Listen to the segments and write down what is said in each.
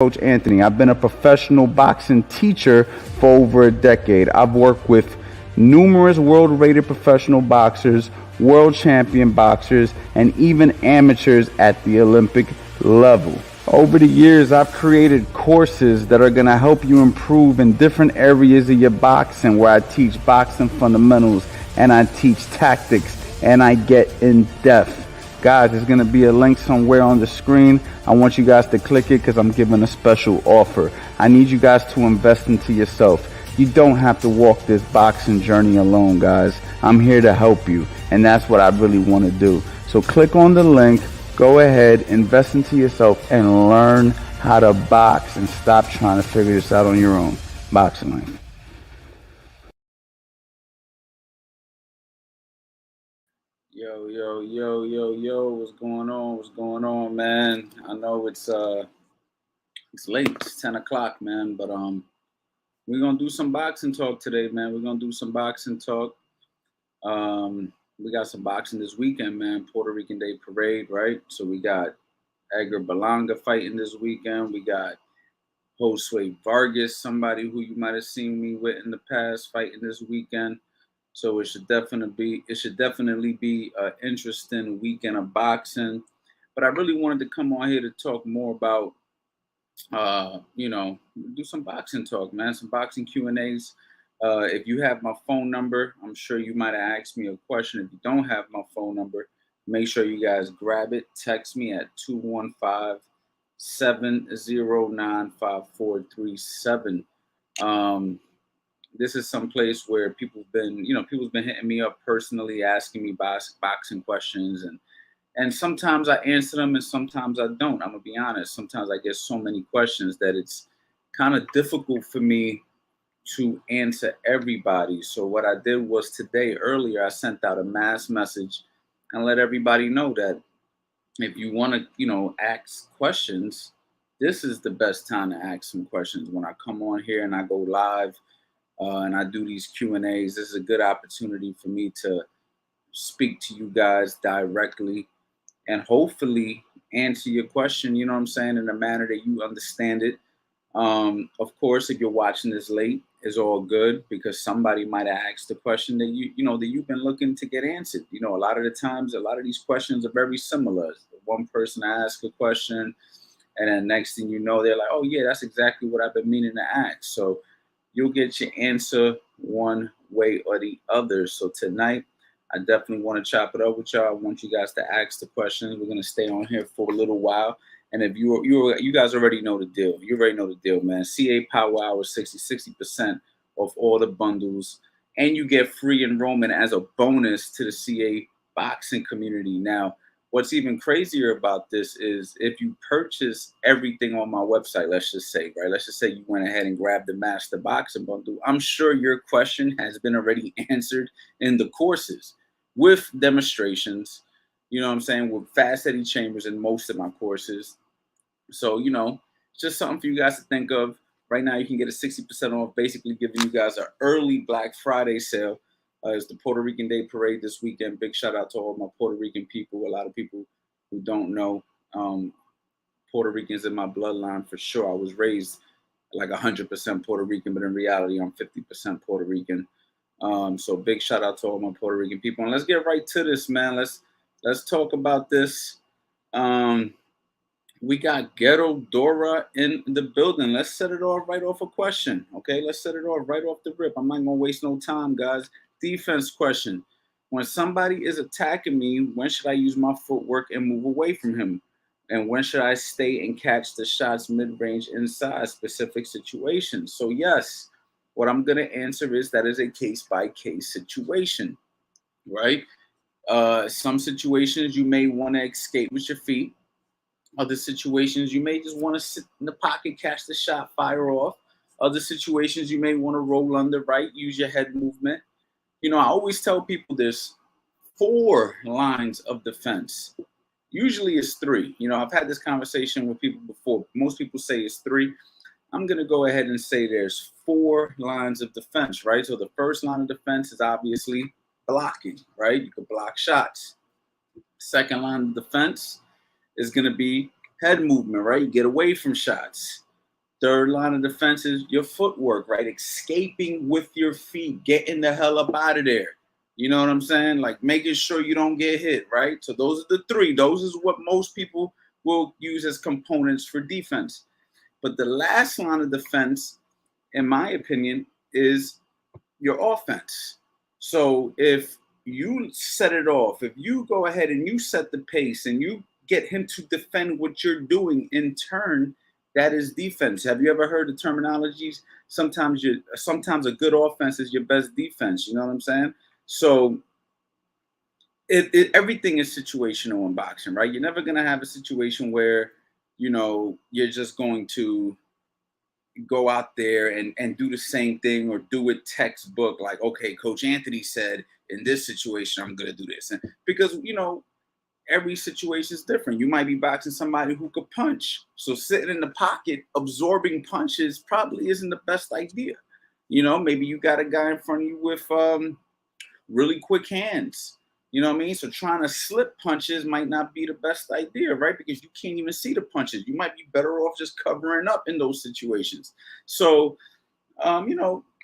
Coach Anthony. I've been a professional boxing teacher for over a decade. I've worked with numerous world-rated professional boxers, world champion boxers, and even amateurs at the Olympic level. Over the years, I've created courses that are going to help you improve in different areas of your boxing, where I teach boxing fundamentals and I teach tactics and I get in depth. Guys, there's going to be a link somewhere on the screen. I want you guys to click it because I'm giving a special offer. I need you guys to invest into yourself. You don't have to walk this boxing journey alone, guys. I'm here to help you, and that's what I really want to do. So click on the link, go ahead, invest into yourself, and learn how to box and stop trying to figure this out on your own. Boxing life. Yo, what's going on? What's going on, man? I know it's late, it's 10 o'clock, man, but we're gonna do some boxing talk today, man. We're gonna do some boxing talk. We got some boxing this weekend, man. Puerto Rican Day Parade, right? So we got Edgar Berlanga fighting this weekend. We got Josue Vargas, somebody who you might have seen me with in the past, fighting this weekend. So it should definitely be an interesting weekend of boxing. But I really wanted to come on here to talk more about, do some boxing talk, man. Some boxing Q&As. If you have my phone number, I'm sure you might have asked me a question. If you don't have my phone number, make sure you guys grab it. Text me at 215-709-5437. This is some place where people's been hitting me up personally, asking me boxing questions, and sometimes I answer them and sometimes I don't. I'm gonna be honest. Sometimes I get so many questions that it's kind of difficult for me to answer everybody. So what I did was today, earlier, I sent out a mass message and let everybody know that if you want to, ask questions, this is the best time to ask some questions. When I come on here and I go live, and I do these Q&As, this is a good opportunity for me to speak to you guys directly and hopefully answer your question, you know what I'm saying, in a manner that you understand it. Of course, if you're watching this late, it's all good because somebody might have asked a question that that you've been looking to get answered. A lot of the times, a lot of these questions are very similar. One person asks a question, and then next thing you know, they're like, oh yeah, that's exactly what I've been meaning to ask. So you'll get your answer one way or the other. So tonight, I definitely want to chop it up with y'all. I want you guys to ask the questions. We're gonna stay on here for a little while. And if you guys already know the deal. You already know the deal, man. CA Power Hour 60% off all the bundles, and you get free enrollment as a bonus to the CA boxing community. Now, what's even crazier about this is if you purchase everything on my website, let's just say you went ahead and grabbed the Master Boxing Bundle, I'm sure your question has been already answered in the courses with demonstrations, you know what I'm saying, with fast Eddie Chambers in most of my courses. So, it's just something for you guys to think of. Right now, you can get a 60% off, basically giving you guys an early Black Friday sale. It's the Puerto Rican Day Parade this weekend. Big shout out to all my Puerto Rican people. A lot of people who don't know, Puerto Ricans in my bloodline for sure. I was raised like 100% Puerto Rican, but in reality, I'm 50% Puerto Rican. So big shout out to all my Puerto Rican people. And let's get right to this, man. Let's talk about this. We got Ghetto Dora in the building. Let's set it off right off a question. Okay, let's set it off right off the rip. I'm not gonna waste no time, guys. Defense question. When somebody is attacking me, when should I use my footwork and move away from him? And when should I stay and catch the shots mid-range inside specific situations? So yes, what I'm gonna answer is that is a case-by-case situation, right? Some situations you may want to escape with your feet. Other situations, you may just want to sit in the pocket, catch the shot, fire off. Other situations, you may want to roll under right, use your head movement. I always tell people there's 4 lines of defense. Usually it's 3. I've had this conversation with people before. Most people say it's 3. I'm going to go ahead and say there's 4 lines of defense, right? So the first line of defense is obviously blocking, right? You can block shots. Second line of defense is going to be head movement, right? You get away from shots. Third line of defense is your footwork, right? Escaping with your feet, getting the hell up out of there. You know what I'm saying? Like making sure you don't get hit, right? So those are the three. Those is what most people will use as components for defense. But the last line of defense, in my opinion, is your offense. So if you set it off, if you go ahead and you set the pace and you get him to defend what you're doing in turn, that is defense. Have you ever heard the terminologies? Sometimes a good offense is your best defense. You know what I'm saying? So everything is situational in boxing, right? You're never gonna have a situation where you're just going to go out there and do the same thing or do it textbook, like, okay, Coach Anthony said in this situation I'm going to do this. And because every situation is different. You might be boxing somebody who could punch, so sitting in the pocket absorbing punches probably isn't the best idea. Maybe you got a guy in front of you with really quick hands. You know what I mean? So trying to slip punches might not be the best idea, right? Because you can't even see the punches. You might be better off just covering up in those situations. So,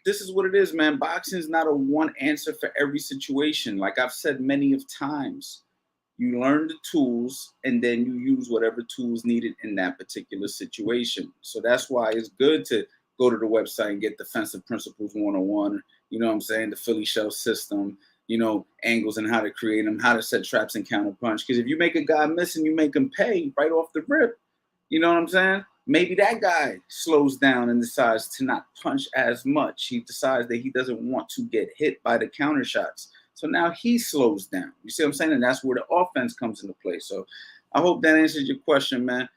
this is what it is, man. Boxing is not a one answer for every situation. Like I've said many of times, you learn the tools and then you use whatever tools needed in that particular situation. So that's why it's good to go to the website and get Defensive Principles 101. You know what I'm saying? The Philly shell system, angles and how to create them, how to set traps and counter punch. Because if you make a guy miss and you make him pay right off the rip, you know what I'm saying? Maybe that guy slows down and decides to not punch as much. He decides that he doesn't want to get hit by the counter shots. So now he slows down. You see what I'm saying? And that's where the offense comes into play. So I hope that answers your question, man.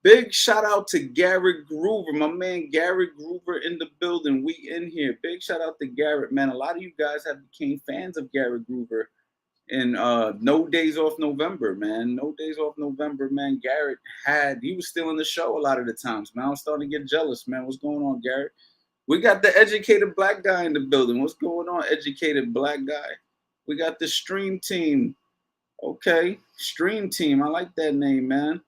Big shout out to Garrett Groover, my man Garrett Groover in the building. We in here. Big shout out to Garrett, man. A lot of you guys have became fans of Garrett Groover in No Days Off November, man. No Days Off November, man. Garrett he was still in the show a lot of the times, man. I was starting to get jealous, man. What's going on, Garrett? We got the educated black guy in the building. What's going on, educated black guy? We got the stream team. Okay, stream team. I like that name, man.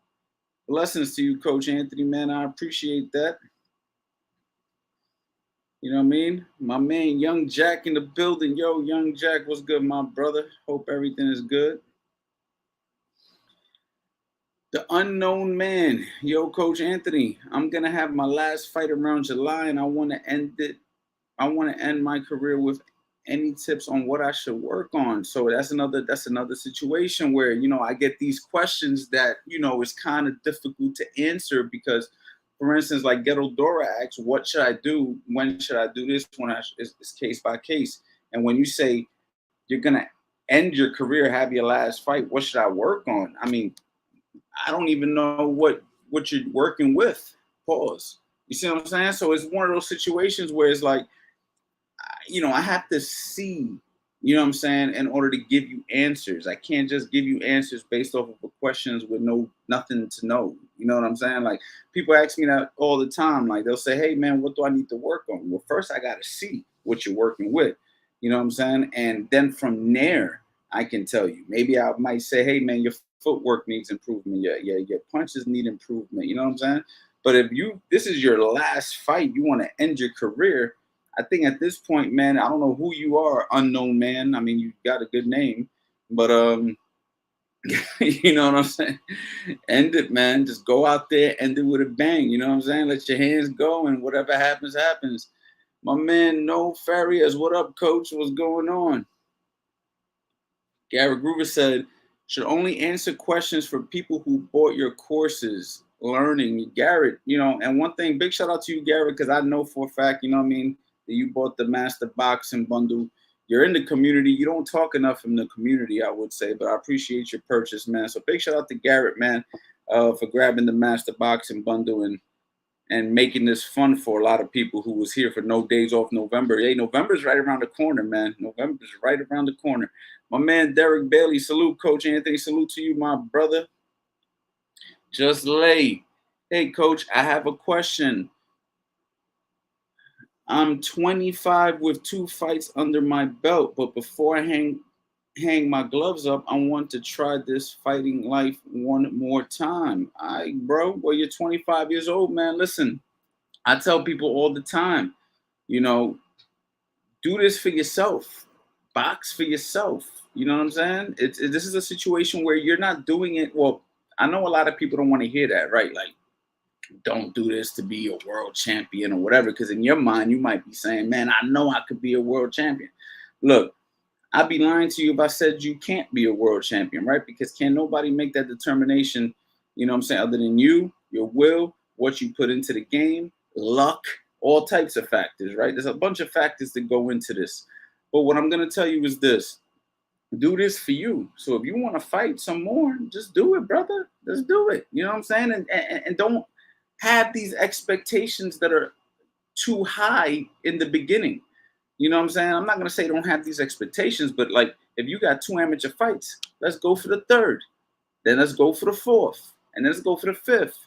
Blessings to you, Coach Anthony, man. I appreciate that. You know what I mean? My man, Young Jack in the building. Yo, Young Jack, what's good, my brother? Hope everything is good. The unknown man. Yo, Coach Anthony, I'm going to have my last fight around July, and I want to end it. I want to end my career with any tips on what I should work on. So that's another situation where, I get these questions that, is kind of difficult to answer because, for instance, like Ghetto Dora asks, what should I do? When should I do this? It's case by case. And when you say you're going to end your career, have your last fight, what should I work on? I mean, I don't even know what you're working with. Pause. You see what I'm saying? So it's one of those situations where it's like, I have to see, what I'm saying, in order to give you answers. I can't just give you answers based off of questions with nothing to know. You know what I'm saying? Like people ask me that all the time. Like they'll say, hey man, what do I need to work on? Well, first I got to see what you're working with. You know what I'm saying? And then from there, I can tell you. Maybe I might say, hey man, your footwork needs improvement. Your punches need improvement. You know what I'm saying? But if this is your last fight, you want to end your career, I think at this point, man, I don't know who you are, unknown man. I mean, you got a good name, but you know what I'm saying? End it, man. Just go out there, end it with a bang. You know what I'm saying? Let your hands go, and whatever happens, happens. My man, No Farias, what up, coach? What's going on? Garrett Groover said, should only answer questions for people who bought your courses. Learning, Garrett, and one thing, big shout out to you, Garrett, because I know for a fact, you know what I mean, that you bought the Master Boxing Bundle. You're in the community. You don't talk enough in the community, I would say, but I appreciate your purchase, man. So big shout out to Garrett, man, for grabbing the Master Boxing Bundle and making this fun for a lot of people who was here for No Days Off November. Hey, November's right around the corner, man. November's right around the corner. My man, Derek Bailey, salute, Coach Anthony. Salute to you, my brother. Just lay. Hey, Coach, I have a question. I'm 25 with 2 fights under my belt, but before I hang my gloves up, I want to try this fighting life one more time. All right, bro. Well, you're 25 years old, man. Listen, I tell people all the time, you know, do this for yourself. Box for yourself. You know what I'm saying? This is a situation where you're not doing it. Well, I know a lot of people don't want to hear that, right? Like, don't do this to be a world champion or whatever. Because in your mind, you might be saying, man, I know I could be a world champion. Look, I'd be lying to you if I said you can't be a world champion, right? Because can nobody make that determination, you know what I'm saying, other than you, your will, what you put into the game, luck, all types of factors, right? There's a bunch of factors that go into this. But what I'm going to tell you is this: do this for you. So if you want to fight some more, just do it, brother. Just do it. You know what I'm saying? And don't have these expectations that are too high in the beginning. You know what I'm saying? I'm not gonna say don't have these expectations, but like if you got 2 amateur fights, let's go for the third. Then let's go for the fourth. And then let's go for the fifth.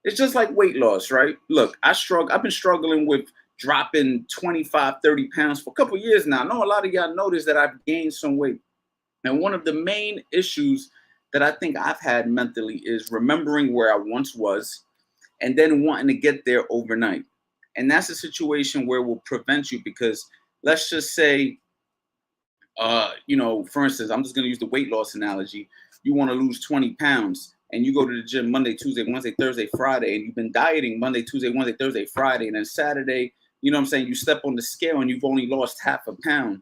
It's just like weight loss, right? Look, I've been struggling with dropping 25, 30 pounds for a couple years now. I know a lot of y'all noticed that I've gained some weight. And one of the main issues that I think I've had mentally is remembering where I once was and then wanting to get there overnight. And that's a situation where it will prevent you because let's just say, for instance, I'm just going to use the weight loss analogy. You want to lose 20 pounds and you go to the gym Monday, Tuesday, Wednesday, Thursday, Friday, and you've been dieting Monday, Tuesday, Wednesday, Thursday, Friday, and then Saturday, you know what I'm saying, you step on the scale and you've only lost half a pound.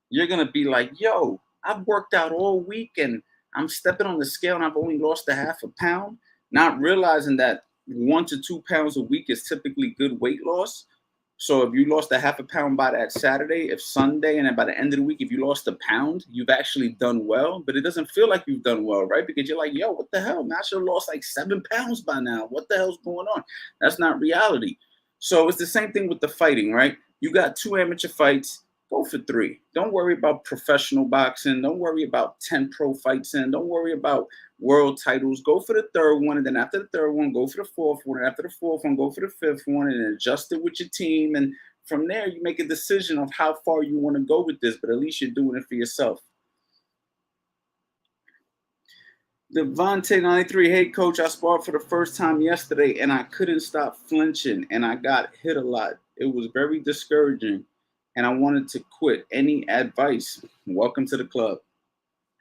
You're going to be like, yo, I've worked out all week and I'm stepping on the scale and I've only lost a half a pound, not realizing that 1 to 2 pounds a week is typically good weight loss. So if you lost a half a pound by that Saturday, if Sunday, and then by the end of the week, if you lost a pound, you've actually done well. But it doesn't feel like you've done well, right? Because you're like, yo, what the hell? Man, I should have lost like 7 pounds by now. What the hell's going on? That's not reality. So it's the same thing with the fighting, right? You got 2 amateur fights. Go for 3. Don't worry about professional boxing. Don't worry about 10 pro fights in. Don't worry about world titles. Go for the third one. And then after the third one, go for the fourth one. And after the fourth one, go for the fifth one and adjust it with your team. And from there, you make a decision of how far you want to go with this. But at least you're doing it for yourself. Devontae93, hey coach, I sparred for the first time yesterday and I couldn't stop flinching and I got hit a lot. It was very discouraging and I wanted to quit. Any advice? Welcome to the club.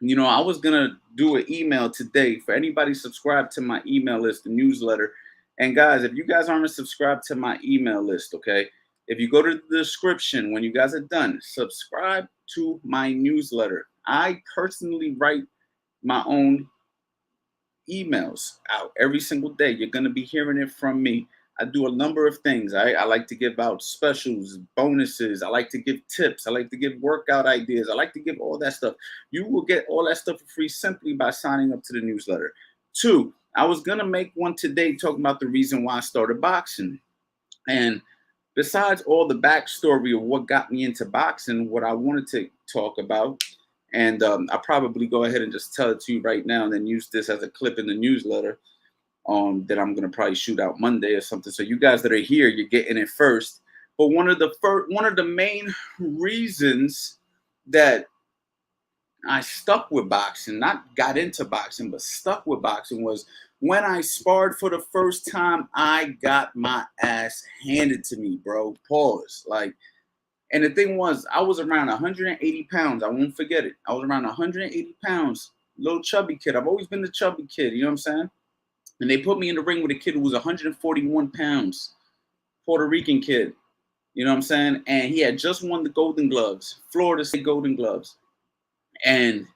You know, I was going to do an email today for anybody subscribed to my email list, the newsletter. And guys, if you guys aren't subscribed to my email list, okay, if you go to the description when you guys are done, subscribe to my newsletter. I personally write my own emails out every single day. You're going to be hearing it from me. I do a number of things. I like to give out specials, bonuses. I like to give tips. I like to give workout ideas. I like to give all that stuff. You will get all that stuff for free simply by signing up to the newsletter. 2, I was going to make one today talking about the reason why I started boxing. And besides all the backstory of what got me into boxing, what I wanted to talk about, and I'll probably go ahead and just tell it to you right now and then use this as a clip in the newsletter. That I'm gonna probably shoot out Monday or something. So you guys that are here, you're getting it first. But one of the main reasons that I stuck with boxing, not got into boxing, but stuck with boxing, was when I sparred for the first time. I got my ass handed to me, bro. Pause. And the thing was, I was around 180 pounds. I won't forget it. I was around 180 pounds, little chubby kid. I've always been the chubby kid. You know what I'm saying? And they put me in the ring with a kid who was 141 pounds, Puerto Rican kid. You know what I'm saying? And he had just won the Golden Gloves, Florida State Golden Gloves. And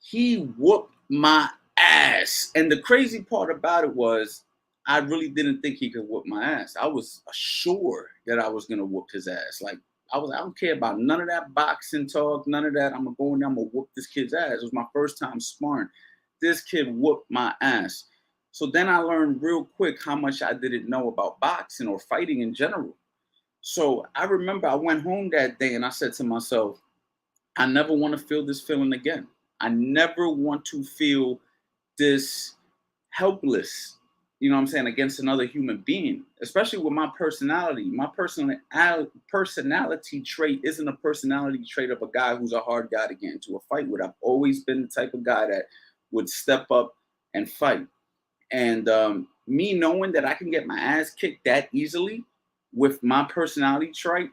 he whooped my ass. And the crazy part about it was I really didn't think he could whoop my ass. I was sure that I was going to whoop his ass. I don't care about none of that boxing talk, none of that. I'm going to go in there, I'm going to whoop this kid's ass. It was my first time sparring. This kid whooped my ass. So then I learned real quick how much I didn't know about boxing or fighting in general. So I remember I went home that day and I said to myself, I never want to feel this feeling again. I never want to feel this helpless, you know what I'm saying, against another human being, especially with my personality. My personality trait isn't a personality trait of a guy who's a hard guy to get into a fight with. I've always been the type of guy that would step up and fight. And me knowing that I can get my ass kicked that easily with my personality trait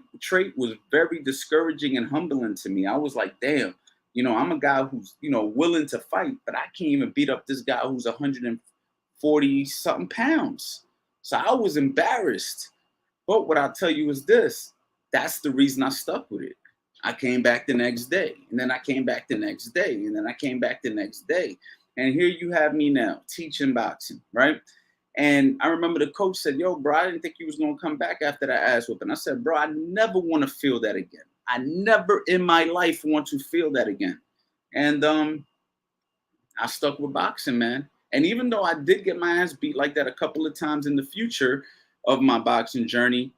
was very discouraging and humbling to me. I was like, damn, I'm a guy who's, willing to fight, but I can't even beat up this guy who's 140 something pounds. So I was embarrassed. But what I'll tell you is this, that's the reason I stuck with it. I came back the next day, and then I came back the next day, and then I came back the next day. And here you have me now teaching boxing, right? And I remember the coach said, yo, bro, I didn't think you was going to come back after that ass whooping. I said, bro, I never want to feel that again. I never in my life want to feel that again. And I stuck with boxing, man. And even though I did get my ass beat like that a couple of times in the future of my boxing journey,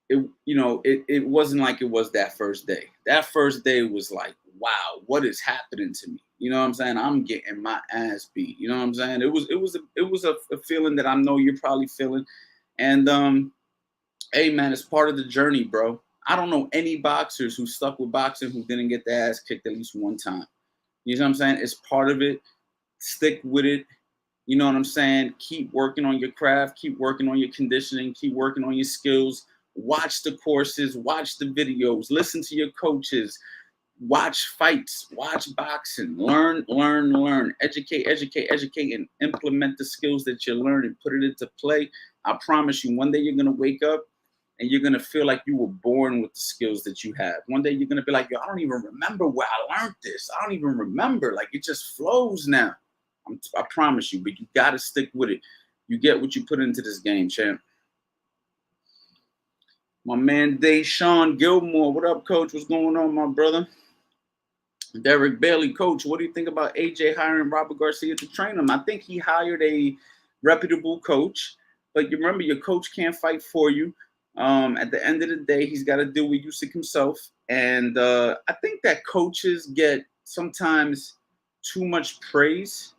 it wasn't like it was that first day. That first day was like, wow, what is happening to me? You know what I'm saying? I'm getting my ass beat. You know what I'm saying? It was a feeling that I know you're probably feeling. And hey man, it's part of the journey, bro. I don't know any boxers who stuck with boxing who didn't get their ass kicked at least one time. You know what I'm saying? It's part of it. Stick with it. You know what I'm saying? Keep working on your craft. Keep working on your conditioning. Keep working on your skills. Watch the courses. Watch the videos. Listen to your coaches. Watch fights. Watch boxing. Learn. Educate, and implement the skills that you learn and put it into play. I promise you, one day you're going to wake up and you're going to feel like you were born with the skills that you have. One day you're going to be like, yo, I don't even remember where I learned this. I don't even remember. Like, it just flows now. I promise you, but you got to stick with it. You get what you put into this game, champ. My man, Deshaun Gilmore. What up, coach? What's going on, my brother? Derek Bailey, coach, what do you think about AJ hiring Robert Garcia to train him? I think he hired a reputable coach, but you remember your coach can't fight for you. At the end of the day, he's got to deal with Usyk himself. And I think that coaches get sometimes too much praise.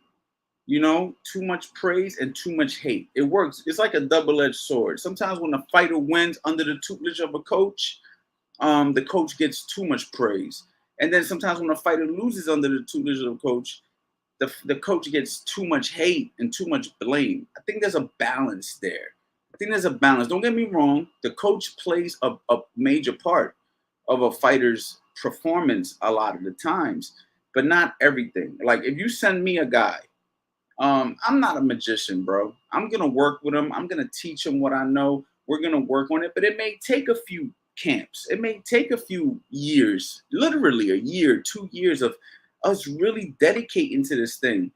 Too much praise and too much hate. It works. It's like a double-edged sword. Sometimes when a fighter wins under the tutelage of a coach, the coach gets too much praise. And then sometimes when a fighter loses under the tutelage of a coach, the coach gets too much hate and too much blame. I think there's a balance there. Don't get me wrong. The coach plays a major part of a fighter's performance a lot of the times, but not everything. Like if you send me a guy, I'm not a magician, bro. I'm going to work with him. I'm going to teach him what I know. We're going to work on it, but it may take a few camps. It may take a few years, literally a year, 2 years of us really dedicating to this thing.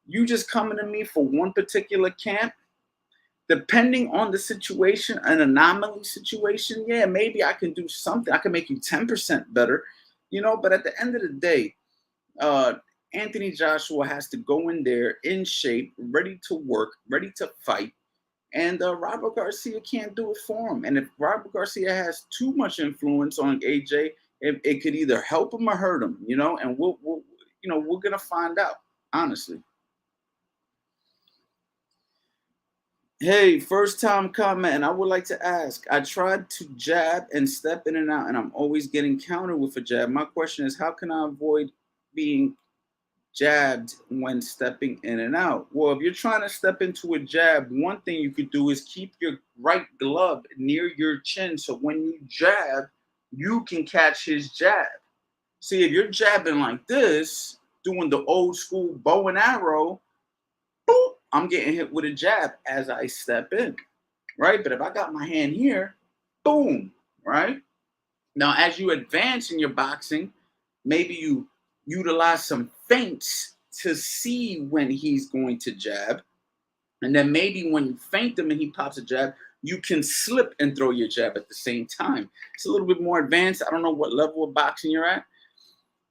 You just coming to me for one particular camp, depending on the situation, an anomaly situation, yeah, maybe I can do something. I can make you 10% better, but at the end of the day, Anthony Joshua has to go in there in shape, ready to work, ready to fight. And Robert Garcia can't do it for him. And if Robert Garcia has too much influence on AJ, it could either help him or hurt him, and we're going to find out, honestly. Hey, first time comment, and I would like to ask, I tried to jab and step in and out, and I'm always getting countered with a jab. My question is, how can I avoid being jabbed when stepping in and out? Well, if you're trying to step into a jab, one thing you could do is keep your right glove near your chin, so when you jab, you can catch his jab. See, if you're jabbing like this, doing the old school bow and arrow, boop, I'm getting hit with a jab as I step in, right? But if I got my hand here, boom, right? Now, as you advance in your boxing, maybe you utilize some feints to see when he's going to jab. And then maybe when you feint him and he pops a jab, you can slip and throw your jab at the same time. It's a little bit more advanced. I don't know what level of boxing you're at,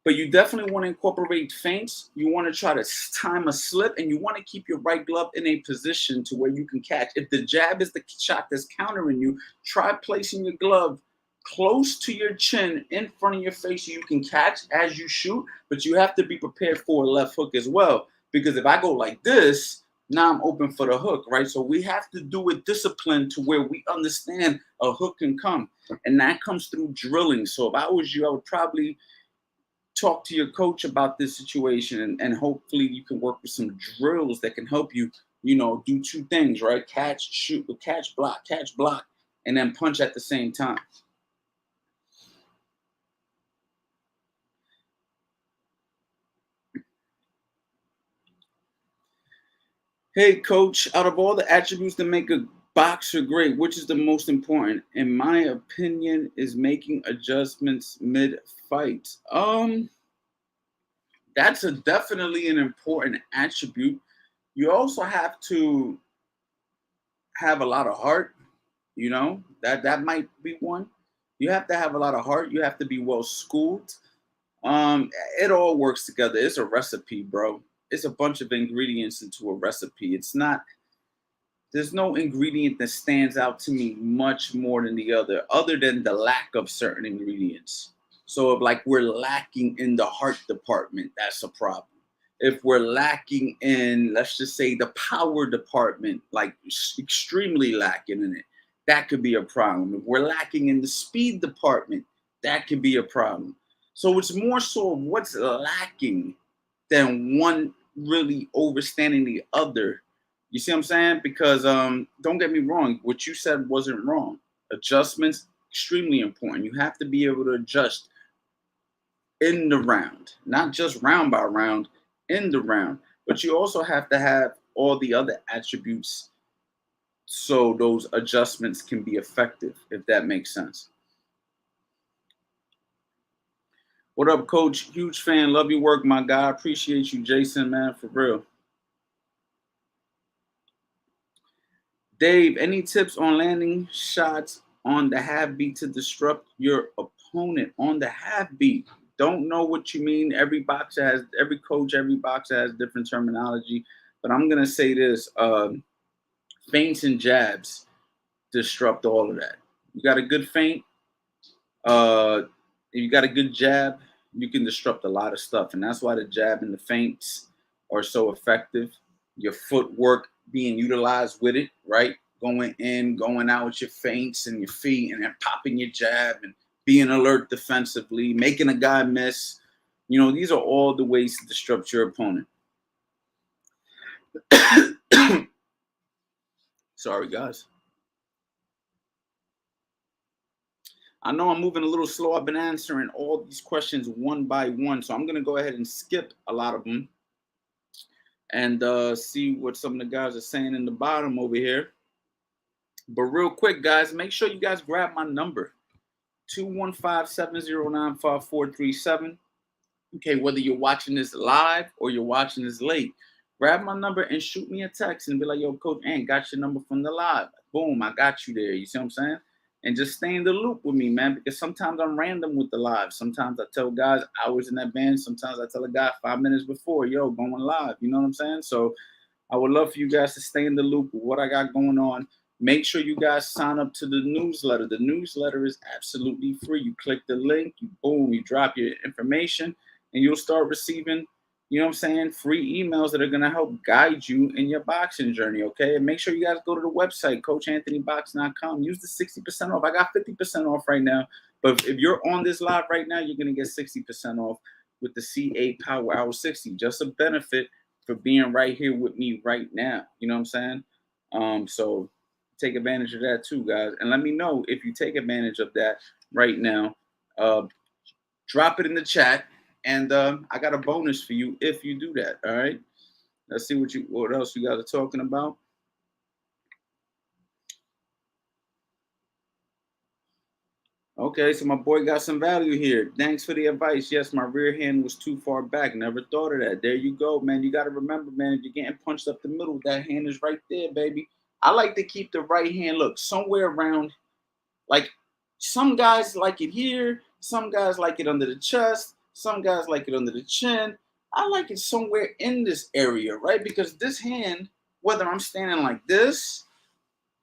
but you definitely want to incorporate feints. You want to try to time a slip, and you want to keep your right glove in a position to where you can catch. If the jab is the shot that's countering you, try placing your glove close to your chin in front of your face so you can catch as you shoot, but you have to be prepared for a left hook as well, because if I go like this, now I'm open for the hook, right? So we have to do it disciplined to where we understand a hook can come, and that comes through drilling. So if I was you, I would probably talk to your coach about this situation, and hopefully you can work with some drills that can help you do two things, right? Catch, shoot, catch, block, and then punch at the same time. Hey, coach, out of all the attributes that make a boxer great, which is the most important? In my opinion, is making adjustments mid-fight. That's definitely an important attribute. You also have to have a lot of heart, that might be one. You have to have a lot of heart. You have to be well schooled. Um, it all works together. It's a recipe, bro. It's a bunch of ingredients into a recipe. It's not There's no ingredient that stands out to me much more than the other than the lack of certain ingredients. So if like we're lacking in the heart department, that's a problem. If we're lacking in, let's just say, the power department, like extremely lacking in it, that could be a problem. If we're lacking in the speed department, that could be a problem. So it's more so what's lacking than one really overstanding the other. You see what I'm saying? Because don't get me wrong, what you said wasn't wrong. Adjustments extremely important. You have to be able to adjust in the round, not just round by round, in the round. But you also have to have all the other attributes so those adjustments can be effective, if that makes sense. What up, coach? Huge fan. Love your work, my guy. Appreciate you, Jason, man, for real. Dave, any tips on landing shots on the half beat to disrupt your opponent on the half beat? Don't know what you mean. Every coach, every boxer has different terminology. But I'm gonna say this: feints and jabs disrupt all of that. You got a good feint, if you got a good jab, you can disrupt a lot of stuff, and that's why the jab and the feints are so effective. Your footwork being utilized with it, right? Going in, going out with your feints and your feet, and then popping your jab and being alert defensively, making a guy miss. These are all the ways to disrupt your opponent. Sorry, guys. I know I'm moving a little slow. I've been answering all these questions one by one, so I'm going to go ahead and skip a lot of them and see what some of the guys are saying in the bottom over here. But real quick, guys, make sure you guys grab my number, 215-709-5437. Okay, whether you're watching this live or you're watching this late, grab my number and shoot me a text and be like, yo, Coach Ant, got your number from the live. Boom, I got you there. You see what I'm saying? And just stay in the loop with me, man, because sometimes I'm random with the live. Sometimes I tell guys hours in advance. Sometimes I tell a guy 5 minutes before, yo, going live. You know what I'm saying? So I would love for you guys to stay in the loop with what I got going on. Make sure you guys sign up to the newsletter. The newsletter is absolutely free. You click the link, you drop your information, and you'll start receiving, free emails that are going to help guide you in your boxing journey, okay? And make sure you guys go to the website, CoachAnthonyBox.com. Use the 60% off. I got 50% off right now. But if you're on this live right now, you're going to get 60% off with the C8 Power Hour 60. Just a benefit for being right here with me right now. You know what I'm saying? So take advantage of that too, guys. And let me know if you take advantage of that right now. Drop it in the chat. And I got a bonus for you if you do that. All right. Let's see what else you guys are talking about. Okay, so my boy got some value here. Thanks for the advice. Yes, my rear hand was too far back. Never thought of that. There you go, man. You got to remember, man, if you're getting punched up the middle, that hand is right there, baby. I like to keep the right hand, look, somewhere around, like some guys like it here. Some guys like it under the chest. Some guys like it under the chin. I like it somewhere in this area, right? Because this hand, whether I'm standing like this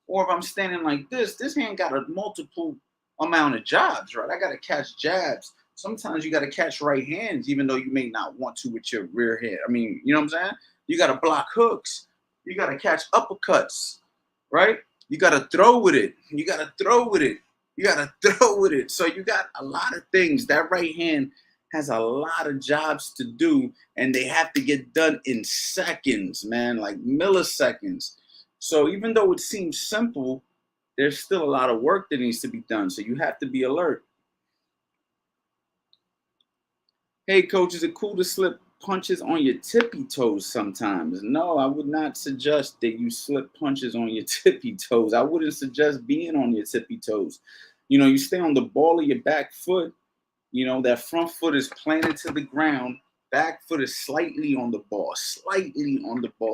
or if I'm standing like this hand got a multiple amount of jobs, right? I got to catch jabs. Sometimes you got to catch right hands, even though you may not want to with your rear hand. I mean, you know what I'm saying? You got to block hooks. You got to catch uppercuts, right? You got to throw with it. You got to throw with it. You got to throw with it. So you got a lot of things. That right hand has a lot of jobs to do, and they have to get done in seconds, man, like milliseconds. So even though it seems simple, there's still a lot of work that needs to be done. So you have to be alert. Hey, coach, is it cool to slip punches on your tippy toes sometimes? No, I would not suggest that you slip punches on your tippy toes. I wouldn't suggest being on your tippy toes. You stay on the ball of your back foot. That front foot is planted to the ground. Back foot is slightly on the ball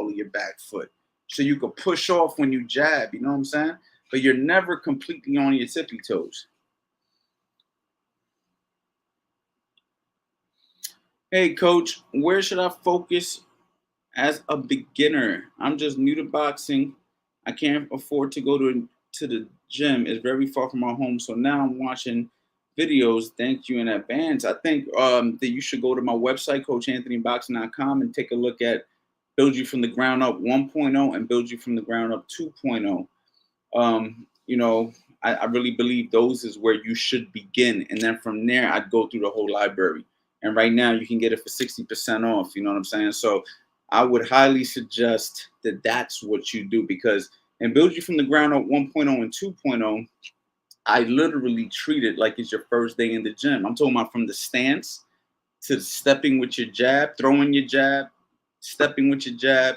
of your back foot. So you can push off when you jab, you know what I'm saying? But you're never completely on your tippy toes. Hey, coach, where should I focus as a beginner? I'm just new to boxing. I can't afford to go to the gym. It's very far from my home. So now I'm watching videos. Thank you in advance. I think that you should go to my website, coachanthonyboxing.com, and take a look at Build You from the Ground Up 1.0 and Build You from the Ground Up 2.0. I really believe those is where you should begin. And then from there, I'd go through the whole library. And right now you can get it for 60% off. You know what I'm saying? So I would highly suggest that that's what you do, because in Build You from the Ground Up 1.0 and 2.0, I literally treat it like it's your first day in the gym. I'm talking about from the stance to stepping with your jab, throwing your jab, stepping with your jab,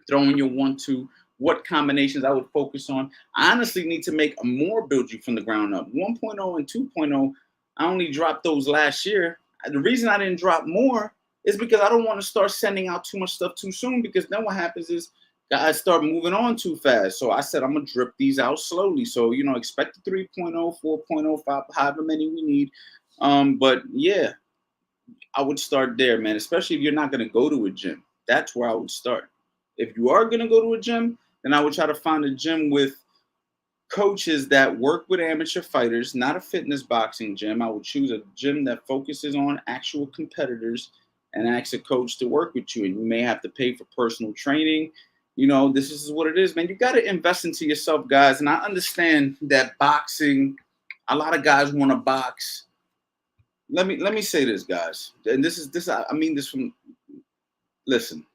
throwing your 1-2, what combinations I would focus on. I honestly need to make a more Build You from the Ground Up. 1.0 and 2.0, I only dropped those last year. The reason I didn't drop more is because I don't want to start sending out too much stuff too soon, because then what happens is guys start moving on too fast. So I said I'm going to drip these out slowly. So, expect the 3.0, 4.0, 5, however many we need. But yeah, I would start there, man, especially if you're not going to go to a gym. That's where I would start. If you are going to go to a gym, then I would try to find a gym with coaches that work with amateur fighters, not a fitness boxing gym. I would choose a gym that focuses on actual competitors and ask a coach to work with you. And you may have to pay for personal training. This is what it is, man. You got to invest into yourself, guys. And I understand that boxing, a lot of guys want to box. Let me say this, guys. And I mean this from, listen.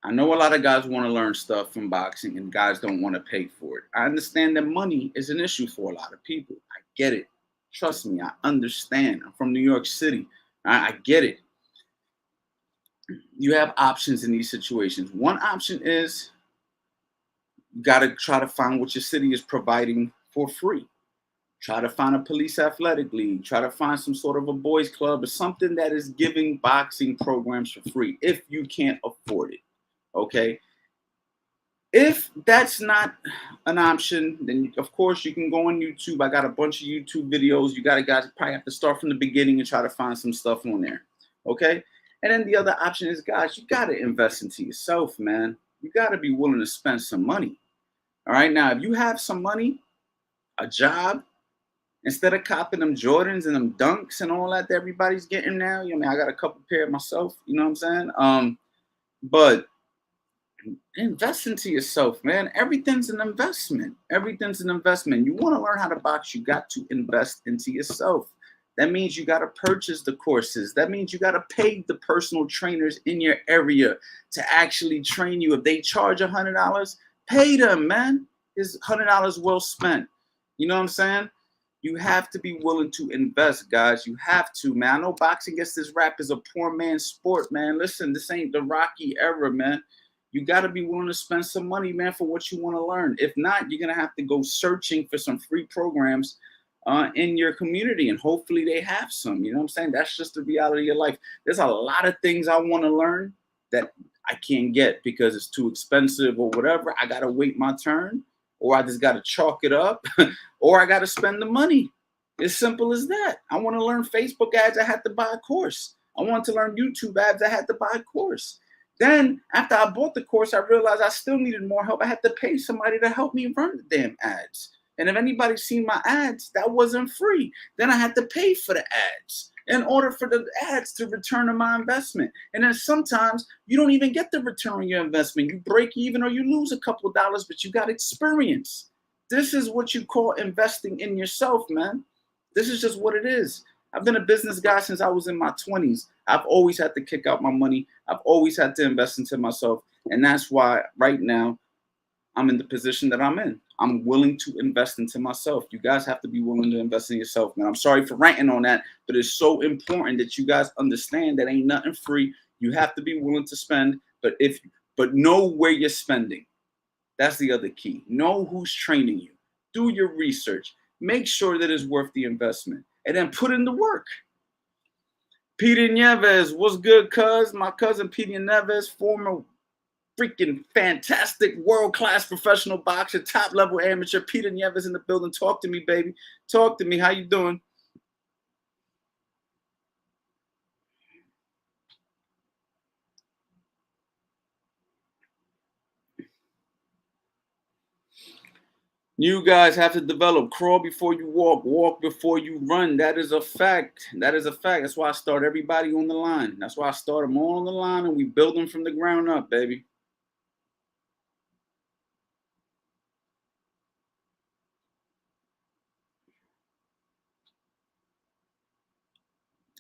I know a lot of guys want to learn stuff from boxing and guys don't want to pay for it. I understand that money is an issue for a lot of people. I get it. Trust me, I understand. I'm from New York City. I get it. You have options in these situations. One option is you got to try to find what your city is providing for free. Try to find a police athletic league. Try to find some sort of a boys club or something that is giving boxing programs for free if you can't afford it. Okay. If that's not an option, then of course you can go on YouTube. I got a bunch of YouTube videos. You guys probably have to start from the beginning and try to find some stuff on there. Okay. And then the other option is, guys, you got to invest into yourself, man. You got to be willing to spend some money. All right. Now, if you have some money, a job, instead of copping them Jordans and them Dunks and all that everybody's getting now, I got a couple pair myself, you know what I'm saying? But invest into yourself, man. Everything's an investment. Everything's an investment. You want to learn how to box, you got to invest into yourself. That means you got to purchase the courses. That means you got to pay the personal trainers in your area to actually train you. If they charge $100, pay them, man. It's $100 well spent. You know what I'm saying? You have to be willing to invest, guys. You have to, man. I know boxing gets this rap as a poor man's sport, man. Listen, this ain't the Rocky era, man. You got to be willing to spend some money, man, for what you want to learn. If not, you're going to have to go searching for some free programs in your community, and hopefully they have some. You know what I'm saying? That's just the reality of life. There's a lot of things I want to learn that I can't get because it's too expensive or whatever. I got to wait my turn, or I just got to chalk it up, or I got to spend the money. As simple as that. I want to learn Facebook ads. I had to buy a course. I wanted to learn YouTube ads. I had to buy a course. Then after I bought the course, I realized I still needed more help. I had to pay somebody to help me run the damn ads. And if anybody's seen my ads, that wasn't free. Then I had to pay for the ads in order for the ads to return on my investment. And then sometimes you don't even get the return on your investment. You break even or you lose a couple of dollars, but you got experience. This is what you call investing in yourself, man. This is just what it is. I've been a business guy since I was in my 20s. I've always had to kick out my money. I've always had to invest into myself. And that's why right now I'm in the position that I'm in. I'm willing to invest into myself. You guys have to be willing to invest in yourself, man. I'm sorry for ranting on that, but it's so important that you guys understand that ain't nothing free. You have to be willing to spend, but know where you're spending. That's the other key. Know who's training you. Do your research. Make sure that it's worth the investment. And then put in the work. Peter Nieves, what's good, cuz? My cousin Peter Nieves, former freaking fantastic world-class professional boxer, top-level amateur. Peter Nieves in the building. Talk to me, baby. Talk to me. How you doing? You guys have to develop. Crawl before you walk. Walk before you run. That is a fact. That is a fact. That's why I start everybody on the line. That's why I start them all on the line, and we build them from the ground up, baby.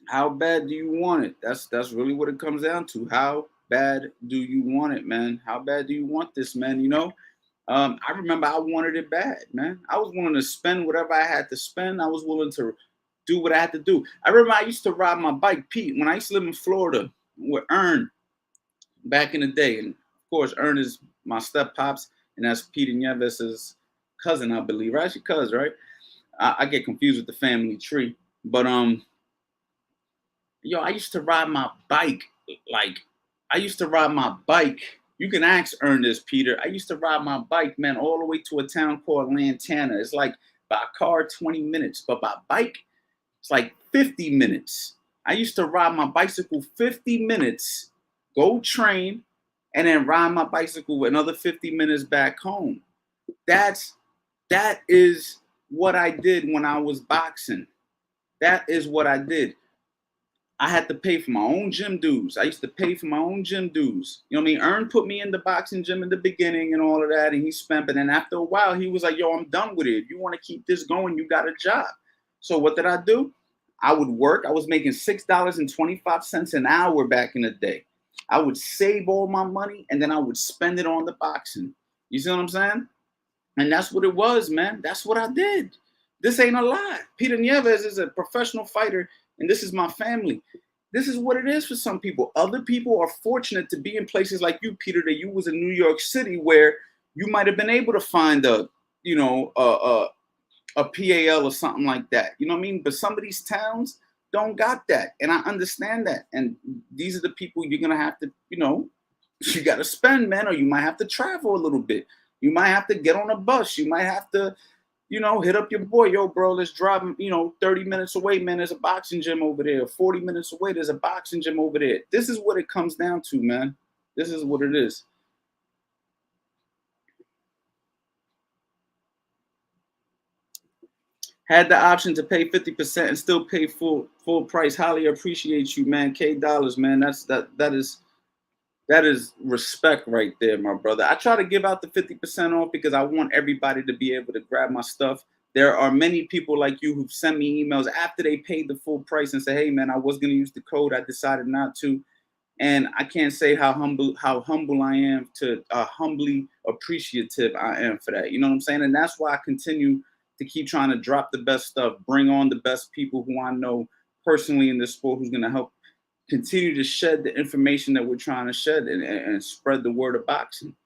How bad do you want it? That's really what it comes down to. How bad do you want it, man? How bad do you want this, man? You know, I remember I wanted it bad, man. I was willing to spend whatever I had to spend. I was willing to do what I had to do. I remember I used to ride my bike, Pete, when I used to live in Florida with Ern back in the day. And of course, Ern is my step pops, and that's Peter Nieves' cousin, I believe. Right? She cousin, right? I get confused with the family tree. But yo, I used to ride my bike. Like, I used to ride my bike. You can ask Ern this, Peter. I used to ride my bike, man, all the way to a town called Lantana. It's like by car, 20 minutes, but by bike, it's like 50 minutes. I used to ride my bicycle 50 minutes, go train, and then ride my bicycle another 50 minutes back home. That is what I did when I was boxing. That is what I did. I had to pay for my own gym dues. I used to pay for my own gym dues. You know what I mean? Ern put me in the boxing gym in the beginning and all of that, and he spent. But then after a while, he was like, yo, I'm done with it. If you want to keep this going, you got a job. So what did I do? I would work. I was making $6.25 an hour back in the day. I would save all my money, and then I would spend it on the boxing. You see what I'm saying? And that's what it was, man. That's what I did. This ain't a lie. Peter Nieves is a professional fighter, and this is my family. This is what it is for some people. Other people are fortunate to be in places like you, Peter, that you was in New York City, where you might have been able to find a PAL or something like that. You know what I mean? But some of these towns don't got that, and I understand that. And these are the people you're gonna have to, you got to spend, man, or you might have to travel a little bit. You might have to get on a bus. You might have to, hit up your boy. Yo, bro, let's drive, 30 minutes away, man. There's a boxing gym over there. 40 minutes away, there's a boxing gym over there. This is what it comes down to, man. This is what it is. Had the option to pay 50% and still pay full price. Highly appreciate you, man. K dollars, man. That is respect right there, my brother. I try to give out the 50% off because I want everybody to be able to grab my stuff. There are many people like you who've sent me emails after they paid the full price and say, hey, man, I was going to use the code. I decided not to. And I can't say how humble I am to humbly appreciative I am for that. You know what I'm saying? And that's why I continue to keep trying to drop the best stuff, bring on the best people who I know personally in this sport who's going to help continue to shed the information that we're trying to shed and spread the word of boxing.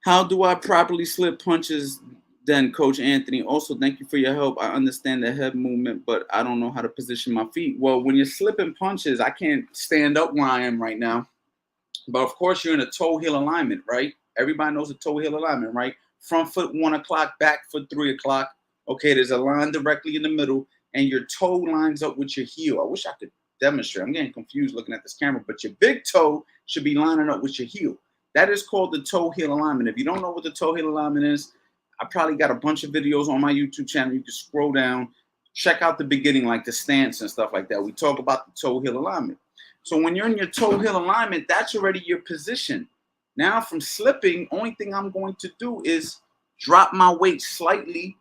How do I properly slip punches then, Coach Anthony? Also, thank you for your help. I understand the head movement, but I don't know how to position my feet. Well, when you're slipping punches, I can't stand up where I am right now. But of course, you're in a toe heel alignment, right? Everybody knows a toe heel alignment, right? Front foot 1 o'clock, back foot 3 o'clock. Okay, there's a line directly in the middle, and your toe lines up with your heel. I wish I could demonstrate. I'm getting confused looking at this camera, but your big toe should be lining up with your heel. That is called the toe heel alignment. If you don't know what the toe heel alignment is, I probably got a bunch of videos on my YouTube channel. You can scroll down, check out the beginning, like the stance and stuff like that. We talk about the toe heel alignment. So when you're in your toe heel alignment, that's already your position. Now from slipping, only thing I'm going to do is drop my weight slightly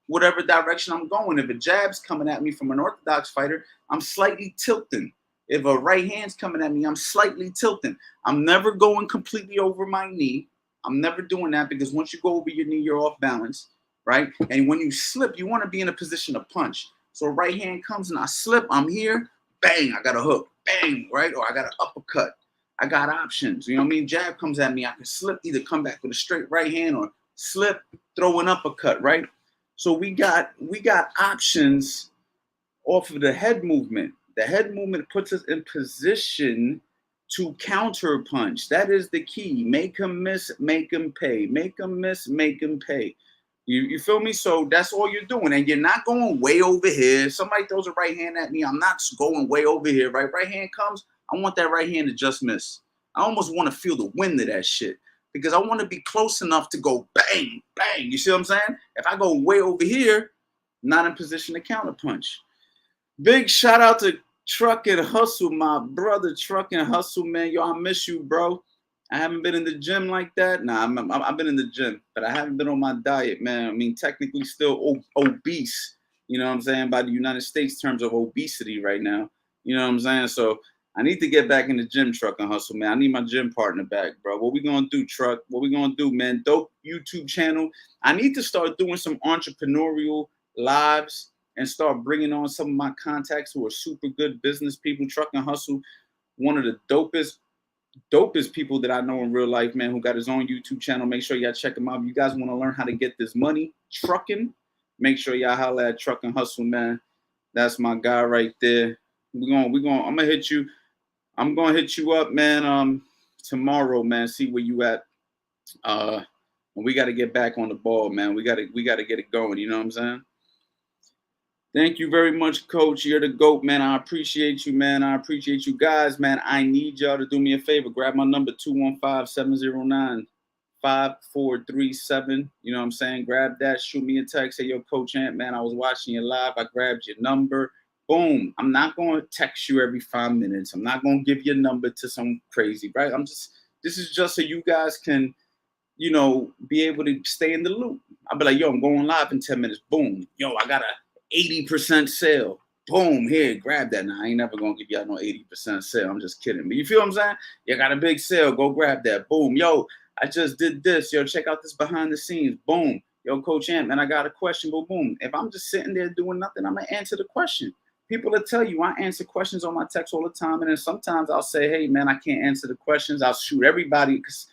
whatever direction I'm going. If a jab's coming at me from an orthodox fighter, I'm slightly tilting. If a right hand's coming at me, I'm slightly tilting. I'm never going completely over my knee. I'm never doing that, because once you go over your knee, you're off balance, right? And when you slip, you want to be in a position to punch. So right hand comes and I slip, I'm here, bang, I got a hook, bang, right? Or I got an uppercut. I got options. You know what I mean? Jab comes at me, I can slip, either come back with a straight right hand or slip, throw an uppercut, right? So we got options off of the head movement. The head movement puts us in position to counter punch. That is the key. Make them miss, make them pay. Make them miss, make them pay. You feel me? So that's all you're doing. And you're not going way over here. If somebody throws a right hand at me, I'm not going way over here, right? Right hand comes, I want that right hand to just miss. I almost want to feel the wind of that shit, because I want to be close enough to go bang, bang. You see what I'm saying? If I go way over here, not in position to counter punch. Big shout out to Truck and Hustle, my brother. Truck and Hustle, man. Yo, I miss you, bro. I haven't been in the gym like that. Nah, I've been in the gym, but I haven't been on my diet, man. I mean, technically still obese, you know what I'm saying, by the United States terms of obesity right now. You know what I'm saying? So I need to get back in the gym, Truck and Hustle, man. I need my gym partner back, bro. What we gonna do, Truck? What we gonna do, man? Dope YouTube channel. I need to start doing some entrepreneurial lives and start bringing on some of my contacts who are super good business people. Truck and Hustle, one of the dopest people that I know in real life, man, who got his own YouTube channel. Make sure y'all check him out. If you guys want to learn how to get this money trucking, make sure y'all holler at Truck and Hustle, man. That's my guy right there. I'm gonna hit you. I'm gonna hit you up, man. Tomorrow, man. See where you at. We got to get back on the ball, man. We got to get it going. You know what I'm saying? Thank you very much, Coach. You're the GOAT, man. I appreciate you, man. I appreciate you guys, man. I need y'all to do me a favor. Grab my number, 215-709-5437. You know what I'm saying? Grab that. Shoot me a text. Say, yo, Coach Ant, man, I was watching you live. I grabbed your number. Boom. I'm not going to text you every 5 minutes. I'm not going to give your number to some crazy, right? This is just so you guys can, you know, be able to stay in the loop. I'll be like, yo, I'm going live in 10 minutes. Boom. Yo, I got a 80% sale. Boom, here, grab that. Now, I ain't never gonna give y'all no 80% sale. I'm just kidding. But you feel what I'm saying? You got a big sale. Go grab that. Boom. Yo, I just did this. Yo, check out this behind the scenes. Boom. Yo, Coach Ant, man, I got a question. But boom. If I'm just sitting there doing nothing, I'm gonna answer the question. People will tell you I answer questions on my text all the time. And then sometimes I'll say, hey, man, I can't answer the questions. I'll shoot everybody. Because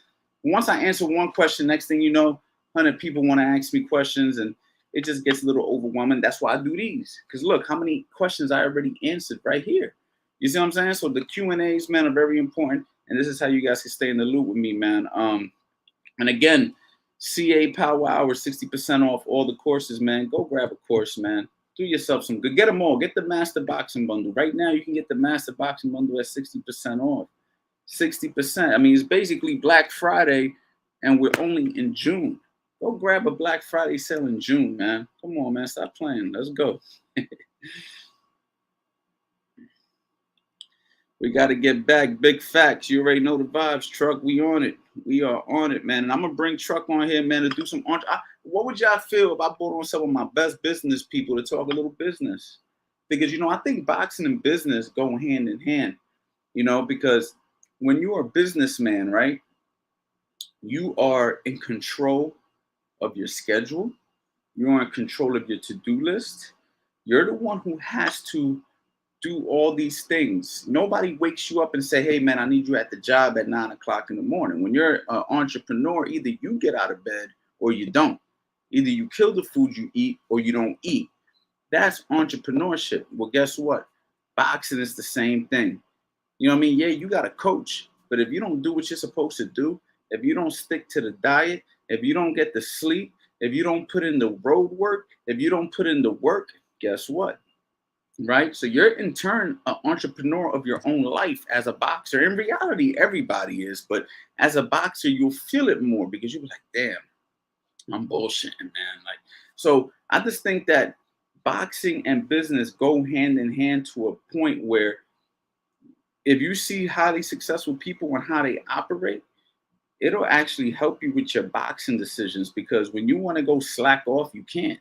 once I answer one question, next thing you know, 100 people want to ask me questions, and it just gets a little overwhelming. That's why I do these. Because look, how many questions I already answered right here. You see what I'm saying? So the Q&As, man, are very important. And this is how you guys can stay in the loop with me, man. And again, CA Power Hour, 60% off all the courses, man. Go grab a course, man. Do yourself some good. Get them all. Get the Master Boxing Bundle. Right now, you can get the Master Boxing Bundle at 60% off. 60%. I mean, it's basically Black Friday, and we're only in June. Go grab a Black Friday sale in June, man. Come on, man. Stop playing. Let's go. We got to get back. Big facts. You already know the vibes, Truck. We on it. We are on it, man. And I'm going to bring Truck on here, man, to do some... What would y'all feel if I brought on some of my best business people to talk a little business? Because, you know, I think boxing and business go hand in hand, you know, because when you're a businessman, right, you are in control of your schedule. You're in control of your to-do list. You're the one who has to do all these things. Nobody wakes you up and say, hey, man, I need you at the job at 9 o'clock in the morning. When you're an entrepreneur, either you get out of bed or you don't. Either you kill the food you eat or you don't eat. That's entrepreneurship. Well, guess what? Boxing is the same thing. You know what I mean? Yeah, you got a coach, but if you don't do what you're supposed to do, if you don't stick to the diet, if you don't get the sleep, if you don't put in the road work, if you don't put in the work, guess what? Right? So you're in turn an entrepreneur of your own life as a boxer. In reality, everybody is, but as a boxer, you'll feel it more because you'll be like, damn, I'm bullshitting, man. Like, so I just think that boxing and business go hand in hand to a point where if you see highly successful people and how they operate, it'll actually help you with your boxing decisions, because when you want to go slack off, you can't.